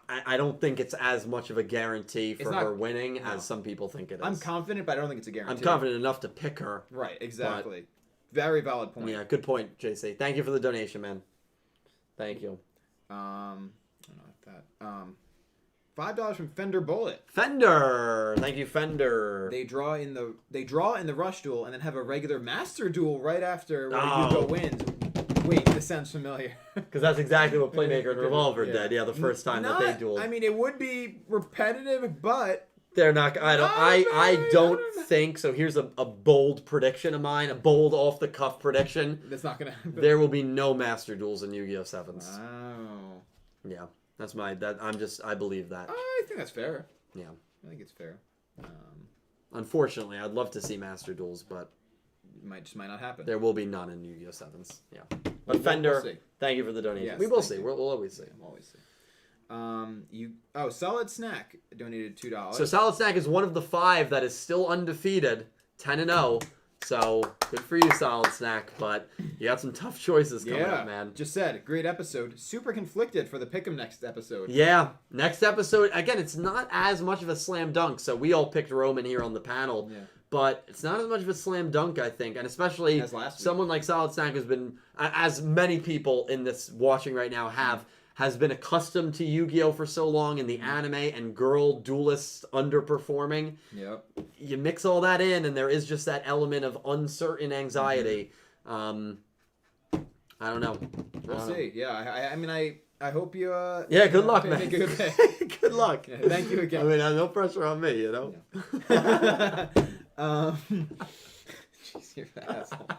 I don't think it's as much of a guarantee for her winning as some people think it is. I'm confident, but I don't think it's a guarantee. I'm confident enough to pick her. Right, exactly. Very valid point. Yeah, good point, JC. Thank you for the donation, man. Thank you. I don't know that. $5 from Fender Bullet. Fender, thank you, Fender. They draw in the rush duel and then have a regular master duel right after where Yuga wins. Wait, this sounds familiar. Because that's exactly what Playmaker and Revolver did. Yeah, the first time that they dueled. I mean, it would be repetitive, but they're not. I don't think so. Here's a bold prediction of mine, a bold off the cuff prediction. That's not gonna happen. There will be no master duels in Yugioh Sevens. Wow. Yeah, that's I believe that. I think that's fair. Yeah, I think it's fair. Unfortunately, I'd love to see master duels, but might not happen. There will be none in Yugioh Sevens. Yeah, but Fender, thank you for the donation. Yes, we will see. We'll always see. We'll always see. Solid Snack donated $2. So Solid Snack is one of the 5 that is still undefeated, 10-0. So good for you, Solid Snack. But you got some tough choices coming up, man. Just said, great episode. Super conflicted for the Pick'em next episode. Yeah, next episode. Again, it's not as much of a slam dunk. So we all picked Roman here on the panel. Yeah. But it's not as much of a slam dunk, I think. And especially someone like Solid Snack has been, as many people in this watching right now has been accustomed to Yu-Gi-Oh! For so long in the anime and girl duelists underperforming. Yep. You mix all that in and there is just that element of uncertain anxiety. I don't know. We'll see. Yeah, I mean, I hope you... yeah, good luck, man. Good luck. Yeah, thank you again. I mean, no pressure on me, you know? Yeah. Jeez, you're an asshole.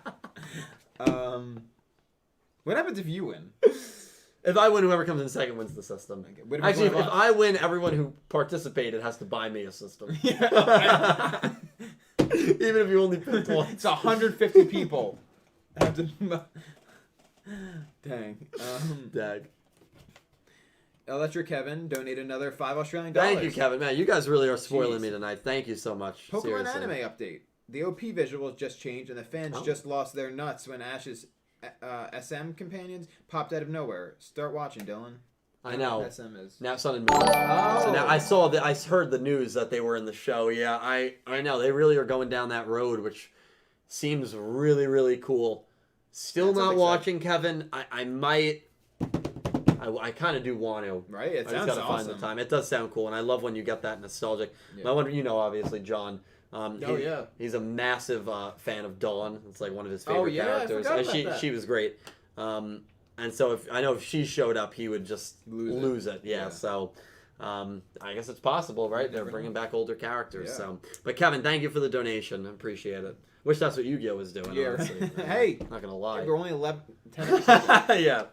What happens if you win? If I win, whoever comes in second wins the system. Okay. Actually, if I win, everyone who participated has to buy me a system. Yeah. Even if you only picked one. It's 150 people. Have to... Dang. Dag. Electric Kevin donated another $5 Australian. Thank you, Kevin. Man, you guys really are spoiling me tonight. Thank you so much. Pokemon Seriously. anime update. The OP visuals just changed, and the fans just lost their nuts when Ash's SM companions popped out of nowhere. Start watching, Dylan. I know. SM is now Sun and Moon. Oh. So now I heard the news that they were in the show. Yeah, I know they really are going down that road, which seems really, really cool. Still not watching, Kevin. I might. I kind of do want to. Right? It sounds I just gotta find the time. It does sound cool, and I love when you get that nostalgic. Yeah. I wonder, obviously, John. He's a massive fan of Dawn. It's like one of his favorite characters. I forgot about that. She was great. And so if she showed up, he would just lose it. Yeah. So I guess it's possible, right? They're bringing back older characters. Yeah. So, but Kevin, thank you for the donation. I appreciate it. Wish that's what Yu-Gi-Oh was doing. Yeah. Honestly. Hey, not gonna lie. We're only 10. Yeah.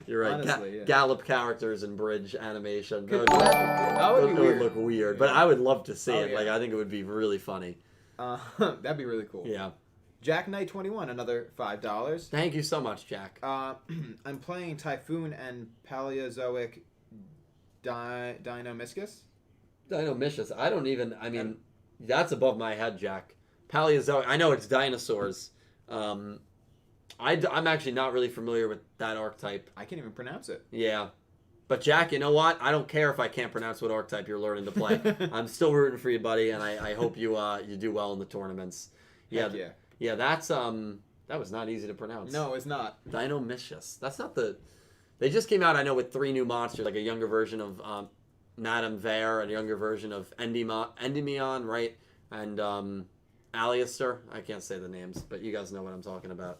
You're right. Honestly, Gallop characters in bridge animation. That would look weird, but I would love to see it. Yeah. Like, I think it would be really funny. That'd be really cool. Yeah. Jack Knight 21, another $5. Thank you so much, Jack. I'm playing Typhoon and Paleozoic Dinomyscus. Dinomyscus. I don't even. I mean, that's above my head, Jack. Paleozoic. I know it's dinosaurs. I'm actually not really familiar with that archetype. I can't even pronounce it. Yeah. But Jack, you know what? I don't care if I can't pronounce what archetype you're learning to play. I'm still rooting for you, buddy, and I hope you do well in the tournaments. Yeah. Yeah, that's that was not easy to pronounce. No, it's not. Dinomyscus. That's not the... They just came out, I know, with 3 new monsters, like a younger version of Madame Vare, and a younger version of Endymion, right? And Alistair. I can't say the names, but you guys know what I'm talking about.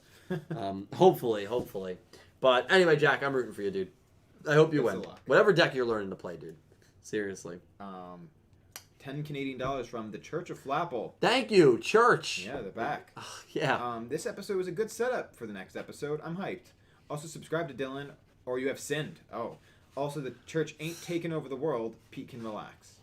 Hopefully. But anyway, Jack, I'm rooting for you, dude. I hope you win. Whatever deck you're learning to play, dude. Seriously. $10 Canadian from the Church of Flapple. Thank you, Church. Yeah, they're back. Yeah. This episode was a good setup for the next episode. I'm hyped. Also, subscribe to Dylan, or you have sinned. Oh. Also, the church ain't taking over the world. Pete can relax.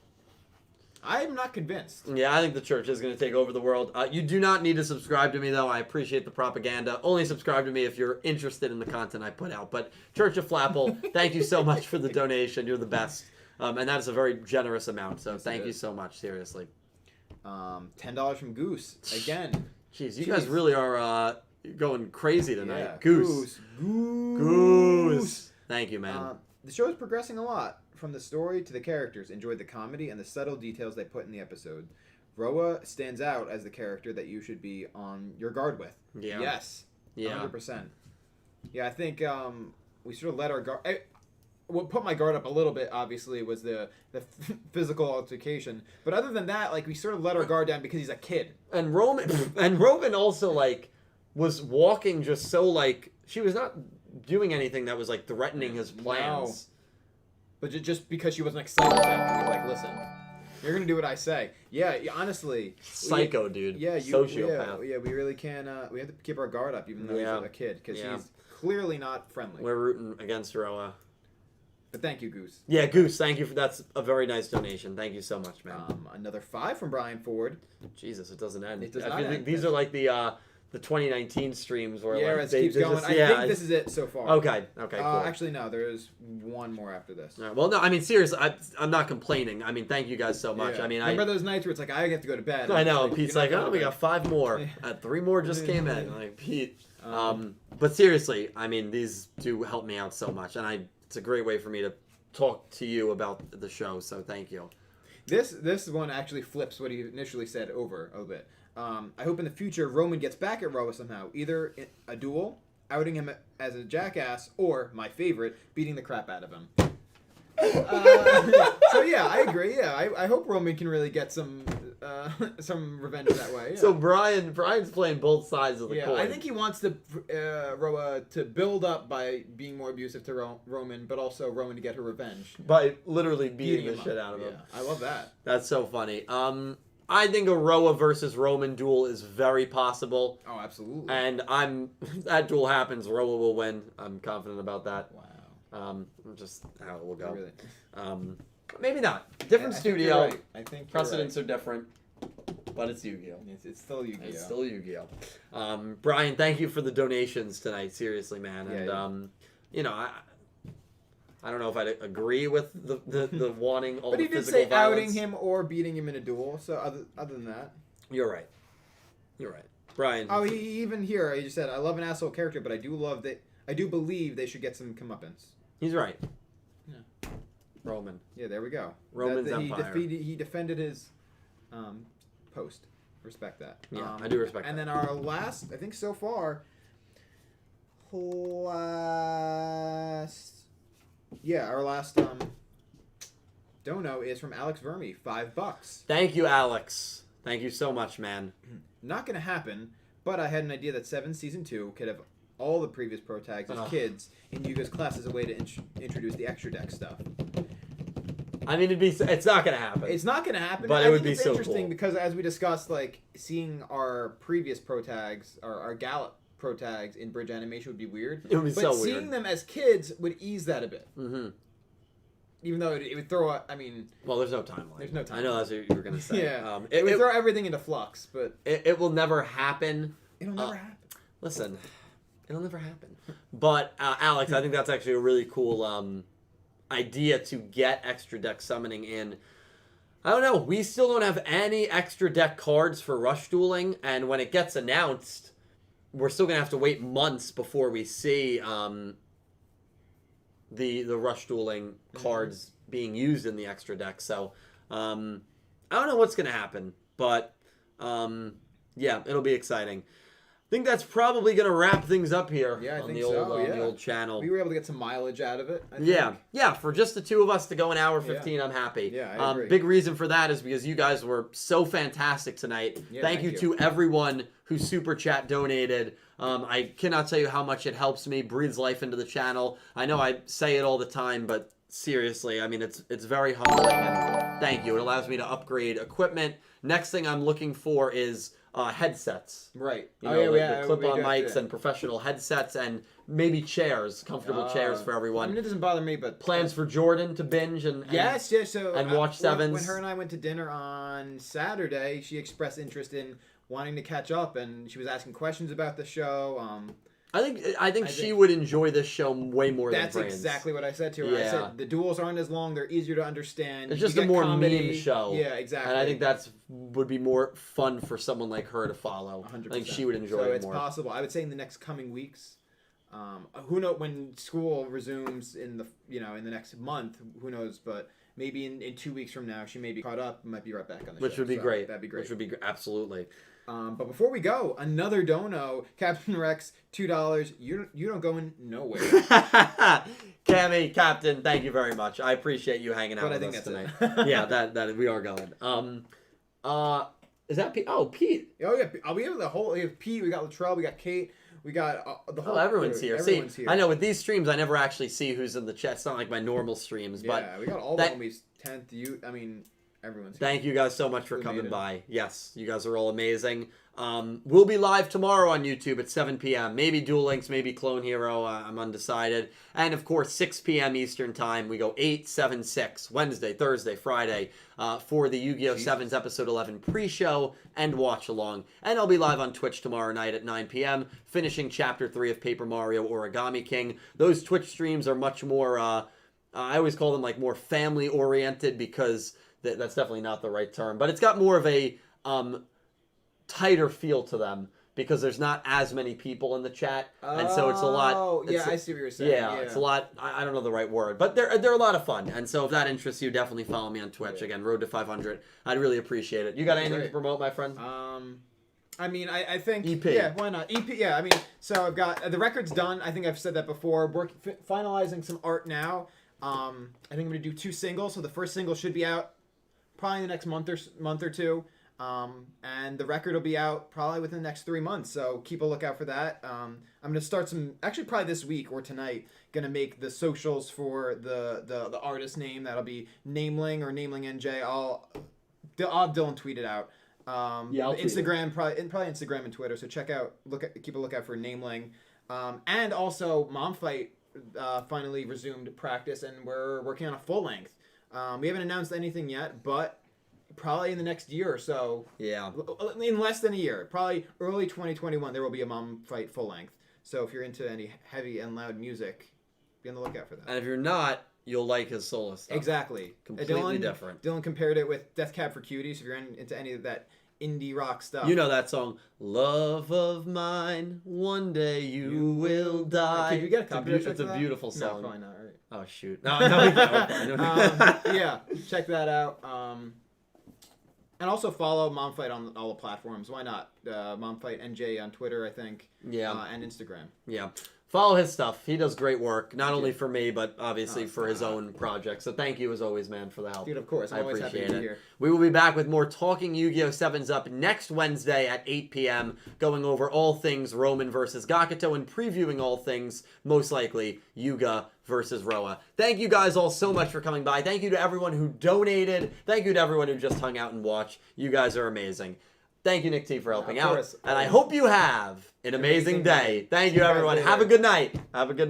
I'm not convinced. Yeah, I think the church is going to take over the world. You do not need to subscribe to me, though. I appreciate the propaganda. Only subscribe to me if you're interested in the content I put out. But Church of Flapple, thank you so much for the donation. You're the best. And that is a very generous amount. So thank you so much. Seriously. $10 from Goose again. Jeez, you guys really are going crazy tonight. Yeah. Goose. Thank you, man. The show is progressing a lot, from the story to the characters. Enjoyed the comedy and the subtle details they put in the episode. Roa stands out as the character that you should be on your guard with. Yeah. Yes. Yeah. 100%. Yeah, I think we sort of let our guard... What put my guard up a little bit, obviously, was the physical altercation. But other than that, like, we sort of let our guard down because he's a kid. And Roman also, like, was walking just so, like, she was not doing anything that was, like, threatening his plans. No. But just because she wasn't excited about it, she was like, listen, you're going to do what I say. Yeah, honestly. Psycho, dude. Yeah, sociopath. Yeah, we really can, we have to keep our guard up, even though he's a kid, because he's clearly not friendly. We're rooting against Roa. But thank you, Goose. Yeah, Goose, thank you. That's a very nice donation. Thank you so much, man. Another 5 from Brian Ford. Jesus, it doesn't end. It does not end. These are like the 2019 streams where like, it keeps going. I think this is it so far. Okay, cool. Actually, no, there's one more after this. All right, well, no, I mean, seriously, I'm not complaining. I mean, thank you guys so much. Yeah. I mean, remember those nights where it's like, I have to go to bed. I know, and Pete's like, oh, we got 5 more. 3 more just came in. Like, Pete. But seriously, I mean, these do help me out so much, and it's a great way for me to talk to you about the show, so thank you. This one actually flips what he initially said over a bit. I hope in the future Roman gets back at Roa somehow, either in a duel, outing him as a jackass, or, my favorite, beating the crap out of him. So yeah, I agree. Yeah, I hope Roman can really get some revenge that way. Yeah. So Brian's playing both sides of the coin. I think he wants to Roa to build up by being more abusive to Roman, but also Roman to get her revenge by literally beating the shit out of him. I love that. That's so funny. I think a Roa versus Roman duel is very possible. Oh, absolutely. And that duel happens, Roa will win. I'm confident about that. Wow. Just how it will go. Really? Maybe not. Different studio. Right. I think precedents are different, but it's Yu-Gi-Oh. It's still Yu-Gi-Oh. It's still Yu-Gi-Oh. Brian, thank you for the donations tonight. Seriously, man. And you know, I don't know if I'd agree with the wanting all the physical violence. But he did say outing him or beating him in a duel. So other than that, you're right. Brian. Oh, he even here he just said, "I love an asshole character, but I do believe they should get some comeuppance." He's right. Yeah. Roman. Yeah, there we go. Roman's empire. He defended his post. Respect that. Yeah, I do respect that. And then our last, I think so far, our last dono is from Alex Verme, $5. Thank you, Alex. Thank you so much, man. Not gonna happen, but I had an idea that SEVENS Season 2 could have all the previous pro tags as kids in Yuga's class as a way to introduce the extra deck stuff. I mean, it's not gonna happen. It's not gonna happen, but it would be so interesting cool. Because as we discussed, like seeing our previous pro tags, our Gallop pro tags in Bridge animation would be weird. It would be so weird. But seeing them as kids would ease that a bit. Mm-hmm. Even though it would throw out, I mean... Well, there's no timeline. There's no timeline. I know that's what you were going to say. Yeah. It would throw everything into flux, but... It will never happen. It'll never happen. Listen, it'll never happen. But, Alex, I think that's actually a really cool idea to get extra deck summoning in. I don't know. We still don't have any extra deck cards for Rush Dueling, and when it gets announced, we're still going to have to wait months before we see... the Rush Dueling cards being used in the extra deck. So, I don't know what's going to happen. But, yeah, it'll be exciting. I think that's probably going to wrap things up here on the old channel. We were able to get some mileage out of it, I think. Yeah, for just the two of us to go an hour 15, I'm happy. Yeah, I agree. Big reason for that is because you guys were so fantastic tonight. Yeah, thank you to everyone who super chat donated. I cannot tell you how much it helps me, breathes life into the channel. I know I say it all the time, but seriously, I mean, it's very humbling, and thank you. It allows me to upgrade equipment. Next thing I'm looking for is headsets. Right. You know, the clip-on mics and professional headsets, and maybe chairs, comfortable chairs for everyone. I mean, it doesn't bother me, but... Plans for Jordan to binge and watch Sevens. When her and I went to dinner on Saturday, she expressed interest in wanting to catch up, and she was asking questions about the show. I think she would enjoy this show way more than That's Brains. exactly what I said to her. Yeah. I said the duels aren't as long; they're easier to understand. It's You just a get more comedy. meme show. Yeah, exactly. And I think that's would be more fun for someone like her to follow. 100%. I think she would enjoy so it it's more. possible. I would say in the next coming weeks. Who knows when school resumes in the in the next month? Who knows? But maybe in 2 weeks from now, she may be caught up. Might be right back on the show. Which would be great. That'd be great. Which would be absolutely. But before we go, another dono, Captain Rex, $2. You don't going nowhere. Cammy, Captain, thank you very much. I appreciate you hanging out But I with think us that's tonight. it. Yeah, that we are going. Is that Pete? Oh, Pete. Oh yeah, we have the whole. We have Pete. We got Latrell. We got Kate. We got the whole. Everyone's here. Everyone's See, here. I know with these streams, I never actually see who's in the chat. It's not like my normal streams, but yeah, we got all the homies. 10th. Everyone's here. Thank you guys so much for coming Maiden. by. Yes, you guys are all amazing. We'll be live tomorrow on YouTube at 7 p.m. Maybe Duel Links, maybe Clone Hero. I'm undecided. And of course, 6 p.m. Eastern Time. We go 8, 7, 6. Wednesday, Thursday, Friday for the Yu-Gi-Oh! Sevens Episode 11 pre-show and watch along. And I'll be live on Twitch tomorrow night at 9 p.m. finishing Chapter 3 of Paper Mario Origami King. Those Twitch streams are much more, I always call them like more family-oriented because that's definitely not the right term. But it's got more of a tighter feel to them because there's not as many people in the chat, and so it's a lot. Oh, yeah, I see what you're saying. Yeah, it's a lot. I don't know the right word, but they're a lot of fun. And so if that interests you, definitely follow me on Twitch. Yeah. Again, Road to 500. I'd really appreciate it. You got anything Great. to promote, my friend? I think EP. Yeah, why not? EP. Yeah, so I've got the record's done. I think I've said that before. Finalizing some art now. I think I'm gonna do 2 singles. So the first single should be out probably in the next month or two. And the record will be out probably within the next 3 months. So keep a lookout for that. I'm gonna start actually probably this week or tonight. Gonna make the socials for the artist name. That'll be Nameling or Nameling NJ. I'll have Dylan tweet it out. I'll Instagram, probably Instagram and Twitter. So keep a lookout for Nameling. And also Mom Fight finally resumed practice, and we're working on a full length. We haven't announced anything yet, but probably in the next year or so. Yeah. In less than a year, probably early 2021, there will be a Mom Fight full length. So if you're into any heavy and loud music, be on the lookout for that. And if you're not, you'll like his solo stuff. Exactly. Completely different. Dylan compared it with Death Cab for Cuties. If you're into any of that indie rock stuff. You know that song, Love of Mine, One Day You Will Die. Can you get a copy? It's a beautiful No, song. probably not. Right. Oh, shoot. No, we can't. Yeah, check that out. And also follow Mom Fight on all the platforms. Why not? Mom Fight NJ on Twitter, I think. Yeah. And Instagram. Yeah. Follow his stuff. He does great work, not only for me, but obviously for his own project. So thank you as always, man, for the help. Dude, of course. I'm always happy to be here. We will be back with more Talking Yu-Gi-Oh! 7's Up next Wednesday at 8 p.m., going over all things Romin versus Gakuto and previewing all things, most likely, Yuga versus Roa. Thank you guys all so much for coming by. Thank you to everyone who donated. Thank you to everyone who just hung out and watched. You guys are amazing. Thank you, Nick T, for helping out. And I hope you have an amazing day. Thank you, everyone. Have a good night. Have a good